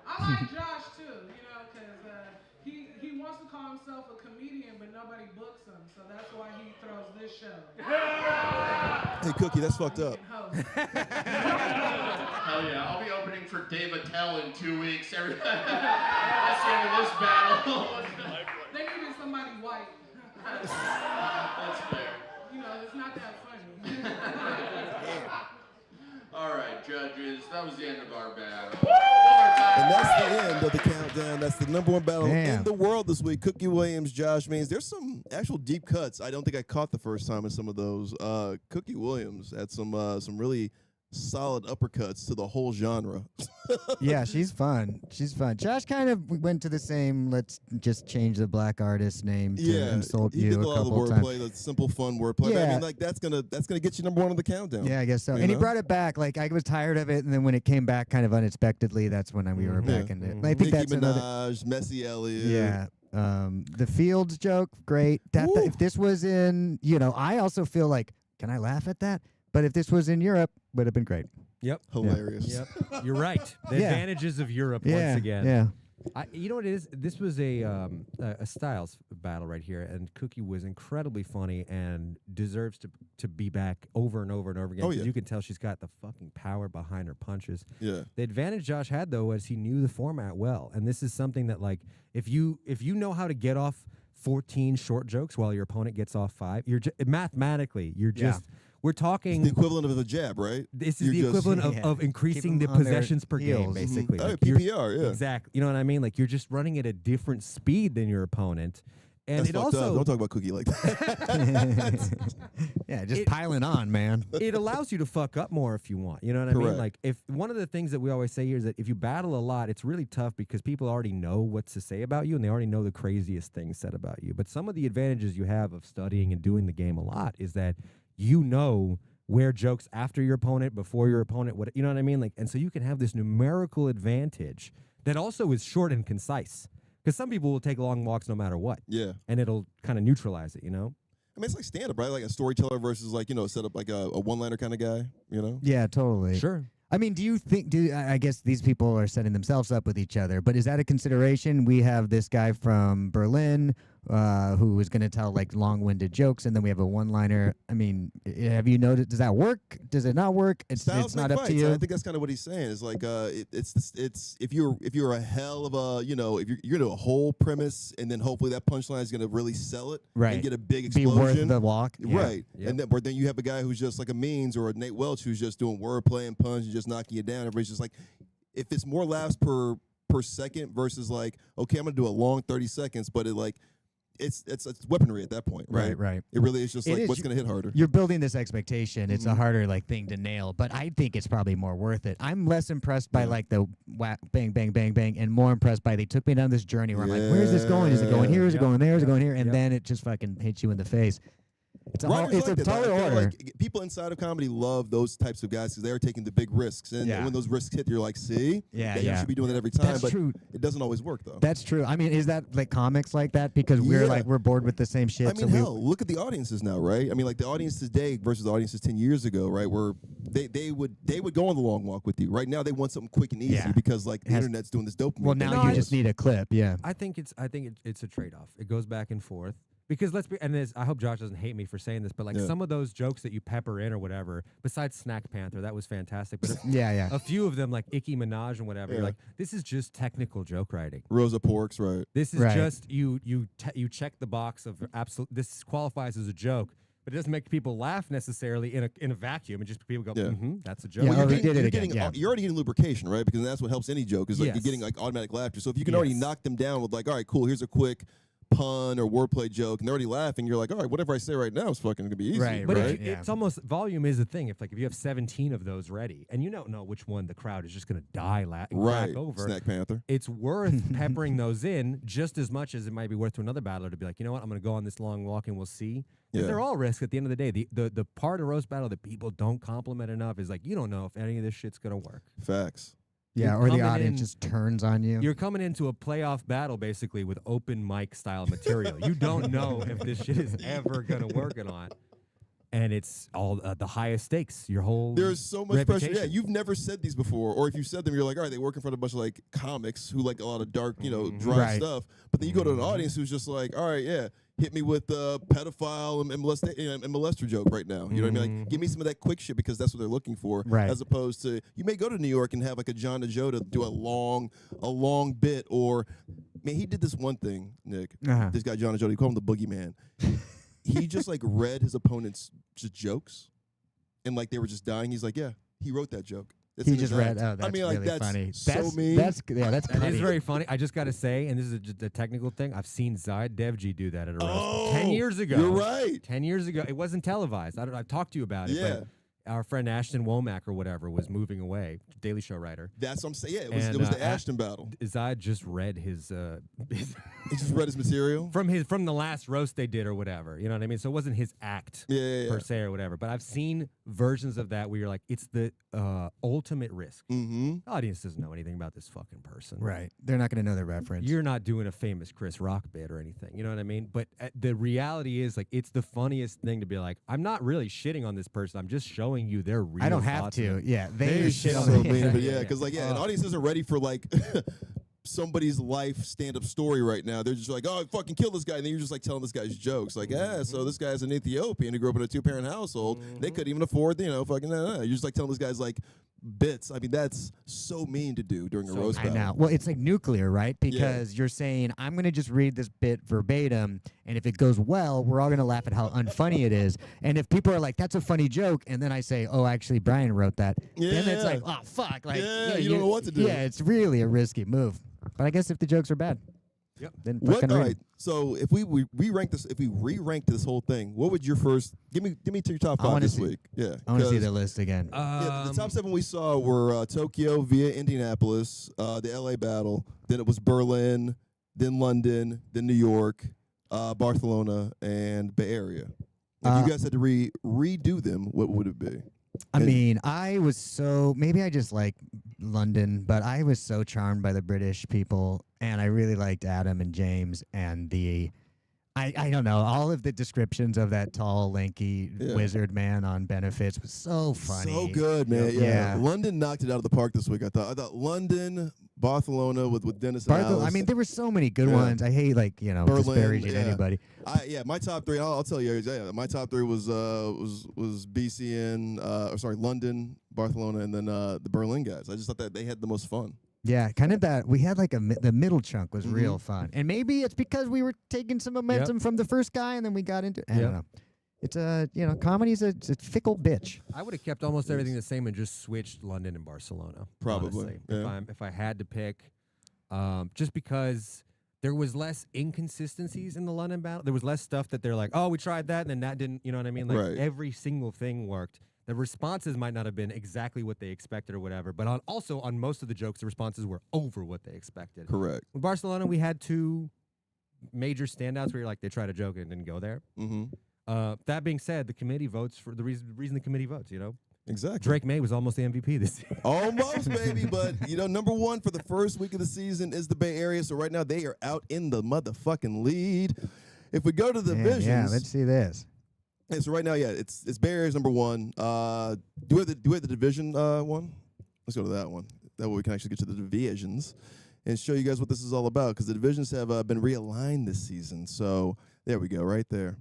Speaker 17: I like Josh too, you know, because he wants to call himself a comedian, but nobody books him, so that's why he throws this show.
Speaker 3: Hey, Cookie, that's fucked up.
Speaker 18: Hell yeah, I'll be opening for Dave Attell in 2 weeks. That's the end of this battle.
Speaker 17: They needed somebody white.
Speaker 18: That's fair.
Speaker 17: You know, it's not that funny.
Speaker 18: All right, judges, that was the end of our battle.
Speaker 3: And that's the end of the countdown. That's the #1 battle
Speaker 2: Damn.
Speaker 3: in the world this week. Cookie Williams, Josh Means. There's some actual deep cuts. I don't think I caught the first time in some of those. Cookie Williams had some really solid uppercuts to the whole genre.
Speaker 2: Yeah, she's fun. She's fun. Josh kind of went to the same, let's just change the black artist name to insult
Speaker 3: he
Speaker 2: you
Speaker 3: did a
Speaker 2: a
Speaker 3: lot of the
Speaker 2: couple times.
Speaker 3: wordplay, the simple, fun wordplay.
Speaker 2: Yeah.
Speaker 3: I mean, like that's gonna get you #1 on the countdown.
Speaker 2: Yeah, I guess so.
Speaker 3: You
Speaker 2: And he
Speaker 3: know?
Speaker 2: brought it back. Like, I was tired of it, and then when it came back kind of unexpectedly, that's when we were back in it. And I think
Speaker 3: Nicki
Speaker 2: that's
Speaker 3: Minaj,
Speaker 2: another.
Speaker 3: Messy Elliott.
Speaker 2: Yeah. The Fields joke, great. If this was in, I also feel like, can I laugh at that? But if this was in Europe, would have been great.
Speaker 1: Yep.
Speaker 3: Hilarious.
Speaker 1: Yep. You're right. The
Speaker 2: Yeah.
Speaker 1: advantages of Europe
Speaker 2: Yeah,
Speaker 1: once again.
Speaker 2: yeah.
Speaker 1: You know what it is? This was a Styles battle right here, and Cookie was incredibly funny and deserves to be back over and over and over again.
Speaker 3: Oh,
Speaker 1: 'Cause
Speaker 3: yeah.
Speaker 1: You can tell she's got the fucking power behind her punches.
Speaker 3: Yeah.
Speaker 1: The advantage Josh had though was he knew the format well, and this is something that like if you know how to get off 14 short jokes while your opponent gets off 5, mathematically you're just. We're talking
Speaker 3: It's the equivalent of a jab, right?
Speaker 1: This is the equivalent of increasing the possessions per game, basically.
Speaker 3: Oh,
Speaker 1: Like, you're-
Speaker 3: PPR, yeah.
Speaker 1: Exactly. You know what I mean? Like you're just running at a different speed than your opponent, And
Speaker 3: That's
Speaker 1: it
Speaker 3: fucked
Speaker 1: also
Speaker 3: up. Don't talk about Cookie like that.
Speaker 2: Yeah, just piling on, man.
Speaker 1: It allows you to fuck up more if you want. You know what I mean?
Speaker 3: Correct.
Speaker 1: Like, if one of the things that we always say here is that if you battle a lot, it's really tough because people already know what to say about you and they already know the craziest things said about you. But some of the advantages you have of studying and doing the game a lot is that you know where jokes after your opponent, before your opponent, what you know what I mean? Like, and so you can have this numerical advantage that also is short and concise. Because some people will take long walks no matter what.
Speaker 3: Yeah.
Speaker 1: And it'll kind of neutralize it, you know?
Speaker 3: I mean, it's like stand-up, right? Like a storyteller versus like, set up like a one-liner kind of guy, you know?
Speaker 2: Yeah, totally.
Speaker 1: Sure.
Speaker 2: I mean, do you think? I guess these people are setting themselves up with each other, but is that a consideration? We have this guy from Berlin who is going to tell like long-winded jokes, and then we have a one-liner. I mean, have you noticed? Does that work? Does it not work? It's not up to you.
Speaker 3: I think that's kind of what he's saying. It's like it's if you're a hell of a if you're gonna do a whole premise and then hopefully that punchline is gonna really sell it
Speaker 2: Right.
Speaker 3: and get a big
Speaker 2: Be
Speaker 3: explosion.
Speaker 2: worth the walk. Yeah.
Speaker 3: Right.
Speaker 2: Yep.
Speaker 3: And then you have a guy who's just like a Means or a Nate Welch who's just doing wordplay and punch and just knocking you down. Everybody's just like, if it's more laughs per second versus like, okay, I'm gonna do a long 30 seconds, but it's weaponry at that point, right?
Speaker 2: Right.
Speaker 3: It really is just
Speaker 2: It
Speaker 3: like
Speaker 2: is.
Speaker 3: what's gonna hit harder.
Speaker 2: You're building this expectation. It's a
Speaker 3: Mhm.
Speaker 2: harder thing to nail, but I think it's probably more worth it. I'm less impressed by like the bang, bang, bang, bang, and more impressed by they took me down this journey where I'm like, where's this going? Is it going here? Is it going there? Is it going here? And then it just fucking hits you in the face. It's a
Speaker 3: Writers
Speaker 2: it's
Speaker 3: like
Speaker 2: a
Speaker 3: that, though. I
Speaker 2: taller
Speaker 3: feel
Speaker 2: order.
Speaker 3: like people inside of comedy love those types of guys because they're taking the big risks, and
Speaker 2: Yeah.
Speaker 3: when those risks hit, you're like, see,
Speaker 2: Yeah,
Speaker 3: you
Speaker 2: yeah.
Speaker 3: should be doing that every time.
Speaker 2: That's
Speaker 3: but
Speaker 2: true.
Speaker 3: It doesn't always work though.
Speaker 2: That's true. I mean, is that like comics like that because
Speaker 3: Yeah.
Speaker 2: we're bored with the same shit?
Speaker 3: I mean,
Speaker 2: so
Speaker 3: hell, look at the audiences now, right? I mean, like the audience today versus the audiences 10 years ago, right? Where they would go on the long walk with you. Right now, they want something quick and easy
Speaker 2: Yeah.
Speaker 3: because like the internet's doing this dopamine.
Speaker 2: Well,
Speaker 3: thing.
Speaker 2: now you just need a clip. Yeah.
Speaker 1: I think it's a trade-off. It goes back and forth. Because I hope Josh doesn't hate me for saying this, but like
Speaker 3: Yeah.
Speaker 1: some of those jokes that you pepper in or whatever, besides Snack Panther, that was fantastic. But
Speaker 2: Yeah.
Speaker 1: a few of them like Icky Minaj and whatever, you're
Speaker 3: Yeah.
Speaker 1: like, this is just technical joke writing.
Speaker 3: Rosa Parks, right?
Speaker 1: This is
Speaker 2: Right.
Speaker 1: just you check the box of absolute. This qualifies as a joke, but it doesn't make people laugh necessarily in a vacuum. And just people go,
Speaker 3: Yeah.
Speaker 1: that's a joke.
Speaker 2: Yeah,
Speaker 3: Well,
Speaker 2: he did it again,
Speaker 3: you're already getting lubrication, right? Because that's what helps any joke is like you're
Speaker 1: Yes.
Speaker 3: getting like automatic laughter. So if you can already knock them down with like, all right, cool, here's a quick pun or wordplay joke, and they're already laughing, you're like, all right, whatever I say right now is fucking gonna be easy,
Speaker 2: Right,
Speaker 1: But
Speaker 3: right?
Speaker 1: it's almost volume is a thing. If you have 17 of those ready, and you don't know which one the crowd is just going to die and
Speaker 3: Right.
Speaker 1: crack over,
Speaker 3: Snack Panther.
Speaker 1: it's worth peppering those in just as much as it might be worth to another battler to be like, you know what, I'm going to go on this long walk and we'll see. Because
Speaker 3: Yeah.
Speaker 1: they're all risks at the end of the day. The part of roast battle that people don't compliment enough is like, you don't know if any of this shit's going to work.
Speaker 3: Facts.
Speaker 2: Yeah,
Speaker 1: You're
Speaker 2: or the
Speaker 1: coming
Speaker 2: audience
Speaker 1: in-
Speaker 2: just turns on you.
Speaker 1: You're coming into a playoff battle basically with open mic style material. You don't know if this shit is ever going to work or not. And it's all the highest stakes. Your whole
Speaker 3: There's so much pressure. Yeah,
Speaker 1: reputation.
Speaker 3: you've never said these before, or if you said them, you're like, all right, they work in front of a bunch of like comics who like a lot of dark, dry
Speaker 2: Right.
Speaker 3: stuff. But then you go to an audience who's just like, all right, yeah, hit me with the pedophile and molester joke right now. You know what I mean? Like, give me some of that quick shit because that's what they're looking for.
Speaker 2: Right.
Speaker 3: As opposed to you may go to New York and have like a John DeJoe do a long bit, or man, he did this one thing, Nick.
Speaker 2: Uh-huh.
Speaker 3: This guy John DeJoe, he called him the boogeyman. He just like read his opponent's just jokes, and like they were just dying. He's like, yeah, he wrote that joke. It's
Speaker 2: He
Speaker 3: in his
Speaker 2: just read.
Speaker 3: act.
Speaker 2: Oh, that's
Speaker 3: I mean, like
Speaker 2: really
Speaker 3: that's
Speaker 2: funny.
Speaker 3: so mean.
Speaker 2: That's
Speaker 1: That is
Speaker 2: funny.
Speaker 1: very funny. I just got to say, and this is just a technical thing, I've seen Zayed Devji do that at a roast.
Speaker 3: Oh,
Speaker 1: 10 years ago.
Speaker 3: you're right.
Speaker 1: 10 years ago. It wasn't televised. I've talked to you about it.
Speaker 3: Yeah.
Speaker 1: But our friend Ashton Womack or whatever was moving away, Daily Show writer.
Speaker 3: That's what I'm saying. Yeah, it was,
Speaker 1: And,
Speaker 3: it was the Ashton battle.
Speaker 1: Zayed just read his
Speaker 3: He just read his material
Speaker 1: from the last roast they did or whatever. You know what I mean? So it wasn't his act
Speaker 3: Yeah.
Speaker 1: per se or whatever. But I've seen versions of that where you're like, it's the ultimate risk.
Speaker 3: Mm-hmm.
Speaker 1: The audience doesn't know anything about this fucking person.
Speaker 2: Right. They're not going to know the reference.
Speaker 1: You're not doing a famous Chris Rock bit or anything. You know what I mean? But the reality is, like, it's the funniest thing to be like, I'm not really shitting on this person. I'm just showing you their real
Speaker 2: I don't have
Speaker 1: thoughts
Speaker 2: to.
Speaker 1: on it.
Speaker 2: Yeah, they
Speaker 1: They
Speaker 2: shit on
Speaker 3: So
Speaker 2: the
Speaker 3: mean, but yeah, because like an audience isn't ready for like somebody's life stand-up story right now. They're just like, oh, I fucking killed this guy, and then you're just like telling this guy's jokes, like, so this guy's an Ethiopian who grew up in a 2-parent household. They couldn't even afford, fucking. You're just like telling this guy's like bits. I mean, that's so mean to do during a roast
Speaker 2: I
Speaker 3: battle.
Speaker 2: know. Well, it's like nuclear, right? Because you're saying, I'm going to just read this bit verbatim, and if it goes well, we're all going to laugh at how unfunny it is. And if people are like, that's a funny joke, and then I say, oh, actually, Brian wrote that, then it's like, oh, fuck. Like,
Speaker 3: Yeah, you don't know what to do.
Speaker 2: Yeah, it's really a risky move. But I guess if the jokes are bad.
Speaker 1: Yep.
Speaker 2: Didn't
Speaker 3: What?
Speaker 2: fucking
Speaker 3: All
Speaker 2: read
Speaker 3: right. So if we re-rank this, if we re-rank this whole thing, what would your first? Give me to your top
Speaker 2: I
Speaker 3: five
Speaker 2: wanna
Speaker 3: this
Speaker 2: see-
Speaker 3: week. Yeah.
Speaker 2: I want to see
Speaker 3: 'cause-
Speaker 2: the list again.
Speaker 3: Yeah, the top 7 we saw were Tokyo via Indianapolis, the LA battle. Then it was Berlin, then London, then New York, Barcelona, and Bay Area. If you guys had to redo them, what would it be?
Speaker 2: I mean, I was so maybe I just like London, but I was so charmed by the British people, and I really liked Adam and James and the. I don't know, all of the descriptions of that tall, lanky wizard man on benefits was so funny.
Speaker 3: So good, man. Yeah. London knocked it out of the park this week. I thought London, Barcelona with Dennis and Alice.
Speaker 2: I mean, there were so many good ones. I hate
Speaker 3: Berlin,
Speaker 2: disparaging anybody.
Speaker 3: My top 3. I'll tell you. Yeah, my top 3 was BCN, London, Barcelona, and then the Berlin guys. I just thought that they had the most fun.
Speaker 2: Yeah, kind of that. We had like the middle chunk was real fun, and maybe it's because we were taking some momentum from the first guy, and then we got into. I don't know. It's comedy's it's a fickle bitch.
Speaker 1: I would have kept almost everything the same and just switched London and Barcelona.
Speaker 3: Probably,
Speaker 1: honestly. If I had to pick, just because there was less inconsistencies in the London battle. There was less stuff that they're like, oh, we tried that and then that didn't. You know what I mean? Like every single thing worked. The responses might not have been exactly what they expected or whatever, but on most of the jokes, the responses were over what they expected.
Speaker 3: Correct.
Speaker 1: With Barcelona, we had 2 major standouts where you're like, they tried a joke and didn't go there.
Speaker 3: Mm-hmm.
Speaker 1: That being said, the committee votes for the reason the committee votes,
Speaker 3: Exactly.
Speaker 1: Drake May was almost the MVP this year.
Speaker 3: Almost, baby, but number 1 for the first week of the season is the Bay Area. So right now they are out in the motherfucking lead. If we go to the divisions,
Speaker 2: yeah, let's see this.
Speaker 3: Yeah, so right now, it's Bay Area's number 1. Do we have the division one? Let's go to that one. That way we can actually get to the divisions and show you guys what this is all about, because the divisions have been realigned this season. So there we go, right there.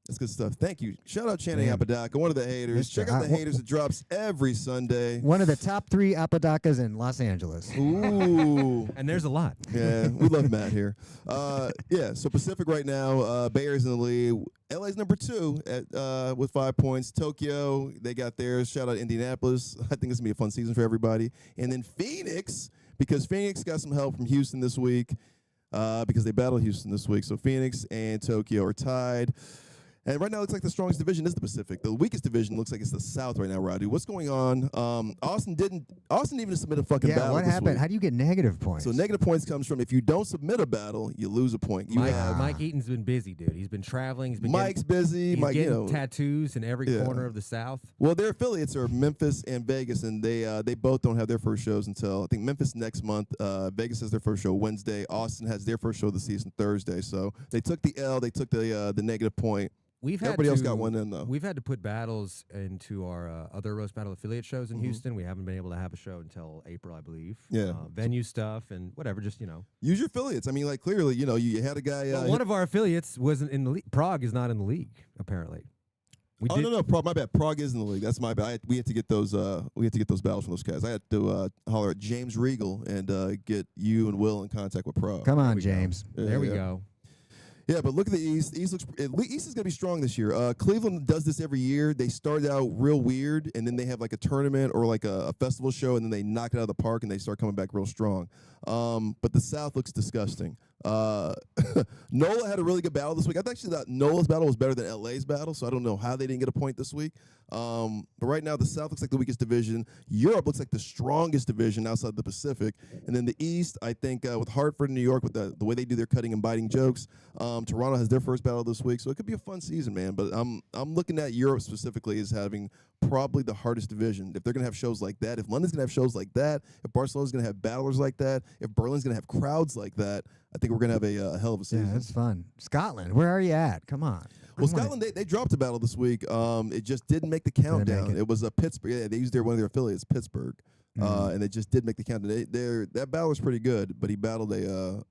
Speaker 3: That's good stuff. Thank you. Shout out Channing Apodaca, one of the haters. Check out the haters. It drops every Sunday.
Speaker 2: One of the top 3 Apodacas in Los Angeles.
Speaker 3: Ooh.
Speaker 1: And there's a lot.
Speaker 3: Yeah, we love Matt here. So Pacific right now, Bay Area's in the lead. LA's number 2 with 5 points. Tokyo, they got theirs. Shout out Indianapolis. I think this is going to be a fun season for everybody. And then Phoenix, because Phoenix got some help from Houston this week, because they battled Houston this week. So Phoenix and Tokyo are tied. And right now, it looks like the strongest division is the Pacific. The weakest division looks like it's the South right now, Radu. What's going on? Austin didn't even submit a fucking battle.
Speaker 2: Yeah, what
Speaker 3: this
Speaker 2: happened?
Speaker 3: week.
Speaker 2: How do you get negative points?
Speaker 3: So negative points comes from if you don't submit a battle, you lose a point.
Speaker 1: Mike Eaton's been busy, dude. He's been traveling. He's been
Speaker 3: Mike's busy.
Speaker 1: He's
Speaker 3: Mike,
Speaker 1: getting tattoos in every corner of the South.
Speaker 3: Well, their affiliates are Memphis and Vegas, and they both don't have their first shows until I think Memphis next month. Vegas has their first show Wednesday. Austin has their first show of the season Thursday. So they took the L. They took the negative point. Everybody else got one in, though.
Speaker 1: We've had to put battles into our other Roast Battle affiliate shows in Houston. We haven't been able to have a show until April, I believe.
Speaker 3: Yeah.
Speaker 1: Venue stuff and whatever, just,
Speaker 3: Use your affiliates. I mean, like, clearly, you had a guy.
Speaker 1: One of our affiliates wasn't in the league. Prague is not in the league, apparently.
Speaker 3: No, my bad. Prague is in the league. That's my bad. We had to get those. We had to get those battles from those guys. I had to holler at James Regal and get you and Will in contact with Prague.
Speaker 2: Come on, James.
Speaker 1: There we go.
Speaker 3: Yeah, but look at the East. East is going to be strong this year. Cleveland does this every year. They start out real weird, and then they have like a tournament or like a festival show, and then they knock it out of the park, and they start coming back real strong. But the South looks disgusting. NOLA had a really good battle this week. I actually thought NOLA's battle was better than LA's battle, so I don't know how they didn't get a point this week. But right now, the South looks like the weakest division. Europe looks like the strongest division outside the Pacific. And then the East, I think with Hartford and New York, with the way they do their cutting and biting jokes, Toronto has their first battle this week. So it could be a fun season, man. But I'm looking at Europe specifically as having probably the hardest division. If they're going to have shows like that, if London's going to have shows like that, if Barcelona's going to have battlers like that, if Berlin's going to have crowds like that, I think we're going to have a hell of a season.
Speaker 2: Yeah, that's fun. Scotland, where are you at? Come on.
Speaker 3: Well, Scotland, they dropped a battle this week. It just didn't make the countdown. It was Pittsburgh. Yeah, they used one of their affiliates, Pittsburgh. And they just did make the countdown. That battle was pretty good, but he battled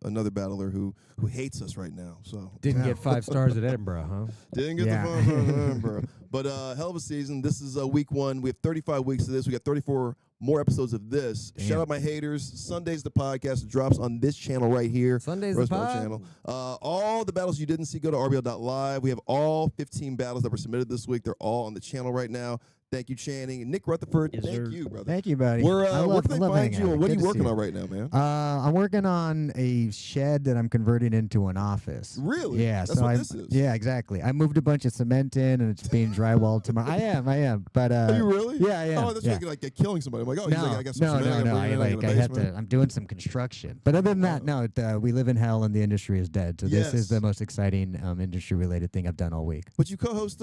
Speaker 3: another battler who hates us right now. So
Speaker 1: didn't get 5 stars at Edinburgh, huh?
Speaker 3: Didn't get the 5 stars at Edinburgh. But hell of a season. This is week 1. We have 35 weeks of this. We got 34 more episodes of this. Damn. Shout out my haters. Sunday's the podcast. It drops on this channel right here.
Speaker 1: Sunday's the pod.
Speaker 3: Channel. All the battles you didn't see, go to RBL.live. We have all 15 battles that were submitted this week. They're all on the channel right now. Thank you, Channing. Nick Rutherford,
Speaker 2: Yes,
Speaker 3: thank
Speaker 2: sir.
Speaker 3: you, brother.
Speaker 2: Thank you, buddy.
Speaker 3: Where
Speaker 2: I love-
Speaker 3: can
Speaker 2: I
Speaker 3: they
Speaker 2: love
Speaker 3: find
Speaker 2: hanging
Speaker 3: you?
Speaker 2: out.
Speaker 3: And what are
Speaker 2: Good
Speaker 3: you
Speaker 2: to see
Speaker 3: working
Speaker 2: you.
Speaker 3: on right now, man?
Speaker 2: I'm working on a shed that I'm converting into an office.
Speaker 3: Really?
Speaker 2: Yeah.
Speaker 3: That's
Speaker 2: so
Speaker 3: what
Speaker 2: I'm,
Speaker 3: this is.
Speaker 2: Yeah, exactly. I moved a bunch of cement in, and it's being drywalled tomorrow. I am. But
Speaker 3: Are you really?
Speaker 2: Yeah, I am.
Speaker 3: Oh, that's
Speaker 2: yeah.
Speaker 3: like killing somebody. I'm like, oh, he's like, I got some
Speaker 2: no,
Speaker 3: cement.
Speaker 2: no.
Speaker 3: I gotta bring it in
Speaker 2: I
Speaker 3: the
Speaker 2: have
Speaker 3: basement.
Speaker 2: to. I'm doing some construction. But other than that, no. We live in hell, and the industry is dead. So this is
Speaker 3: Yes.
Speaker 2: the most exciting industry-related thing I've done all week.
Speaker 3: But you co-host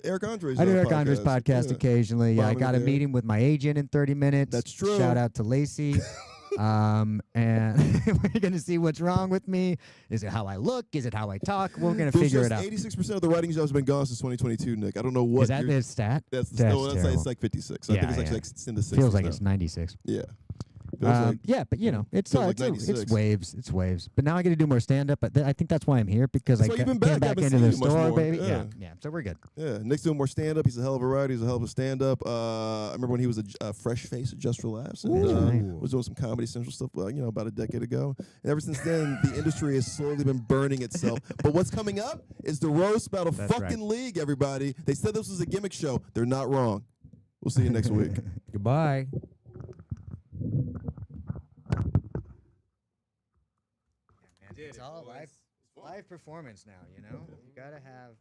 Speaker 3: Eric Andre's
Speaker 2: I do Eric Andre's podcast
Speaker 3: Yeah.
Speaker 2: occasionally. Yeah, I
Speaker 3: Bombing
Speaker 2: got a
Speaker 3: with Eric.
Speaker 2: meeting with my agent in 30 minutes.
Speaker 3: That's true.
Speaker 2: Shout out to Lacey. And we're going to see what's wrong with me. Is it how I look? Is it how I talk? We're going to
Speaker 3: There's
Speaker 2: figure
Speaker 3: just
Speaker 2: it out.
Speaker 3: 86% of the writing jobs have been gone since 2022, Nick. I don't know what.
Speaker 2: Is that the stat?
Speaker 3: That's
Speaker 2: terrible.
Speaker 3: it's like 56. I think it's like it's in the 60s
Speaker 2: Feels like
Speaker 3: now.
Speaker 2: it's 96.
Speaker 3: Yeah. Feels like-
Speaker 2: Yeah, but you know, it's
Speaker 3: feels like
Speaker 2: it's
Speaker 3: 96.
Speaker 2: waves. It's waves. But now I got to do more stand up. But I think that's why I'm here because
Speaker 3: That's
Speaker 2: I
Speaker 3: why you've been
Speaker 2: came
Speaker 3: back. I
Speaker 2: back
Speaker 3: haven't
Speaker 2: into the
Speaker 3: seen you much
Speaker 2: store,
Speaker 3: more.
Speaker 2: baby.
Speaker 3: Yeah.
Speaker 2: Yeah. So we're good.
Speaker 3: Yeah, Nick's doing more stand-up. He's a hell of a writer. He's a hell of a stand-up. I remember when he was a fresh face at Just for Laughs. And,
Speaker 2: That's right.
Speaker 3: was doing some Comedy Central stuff, about a decade ago. And ever since then, the industry has slowly been burning itself. But what's coming up is the Roast Battle
Speaker 2: That's
Speaker 3: fucking
Speaker 2: right.
Speaker 3: League, everybody. They said this was a gimmick show. They're not wrong. We'll see you next week.
Speaker 1: Goodbye.
Speaker 2: It's all live performance now, you know? You got to have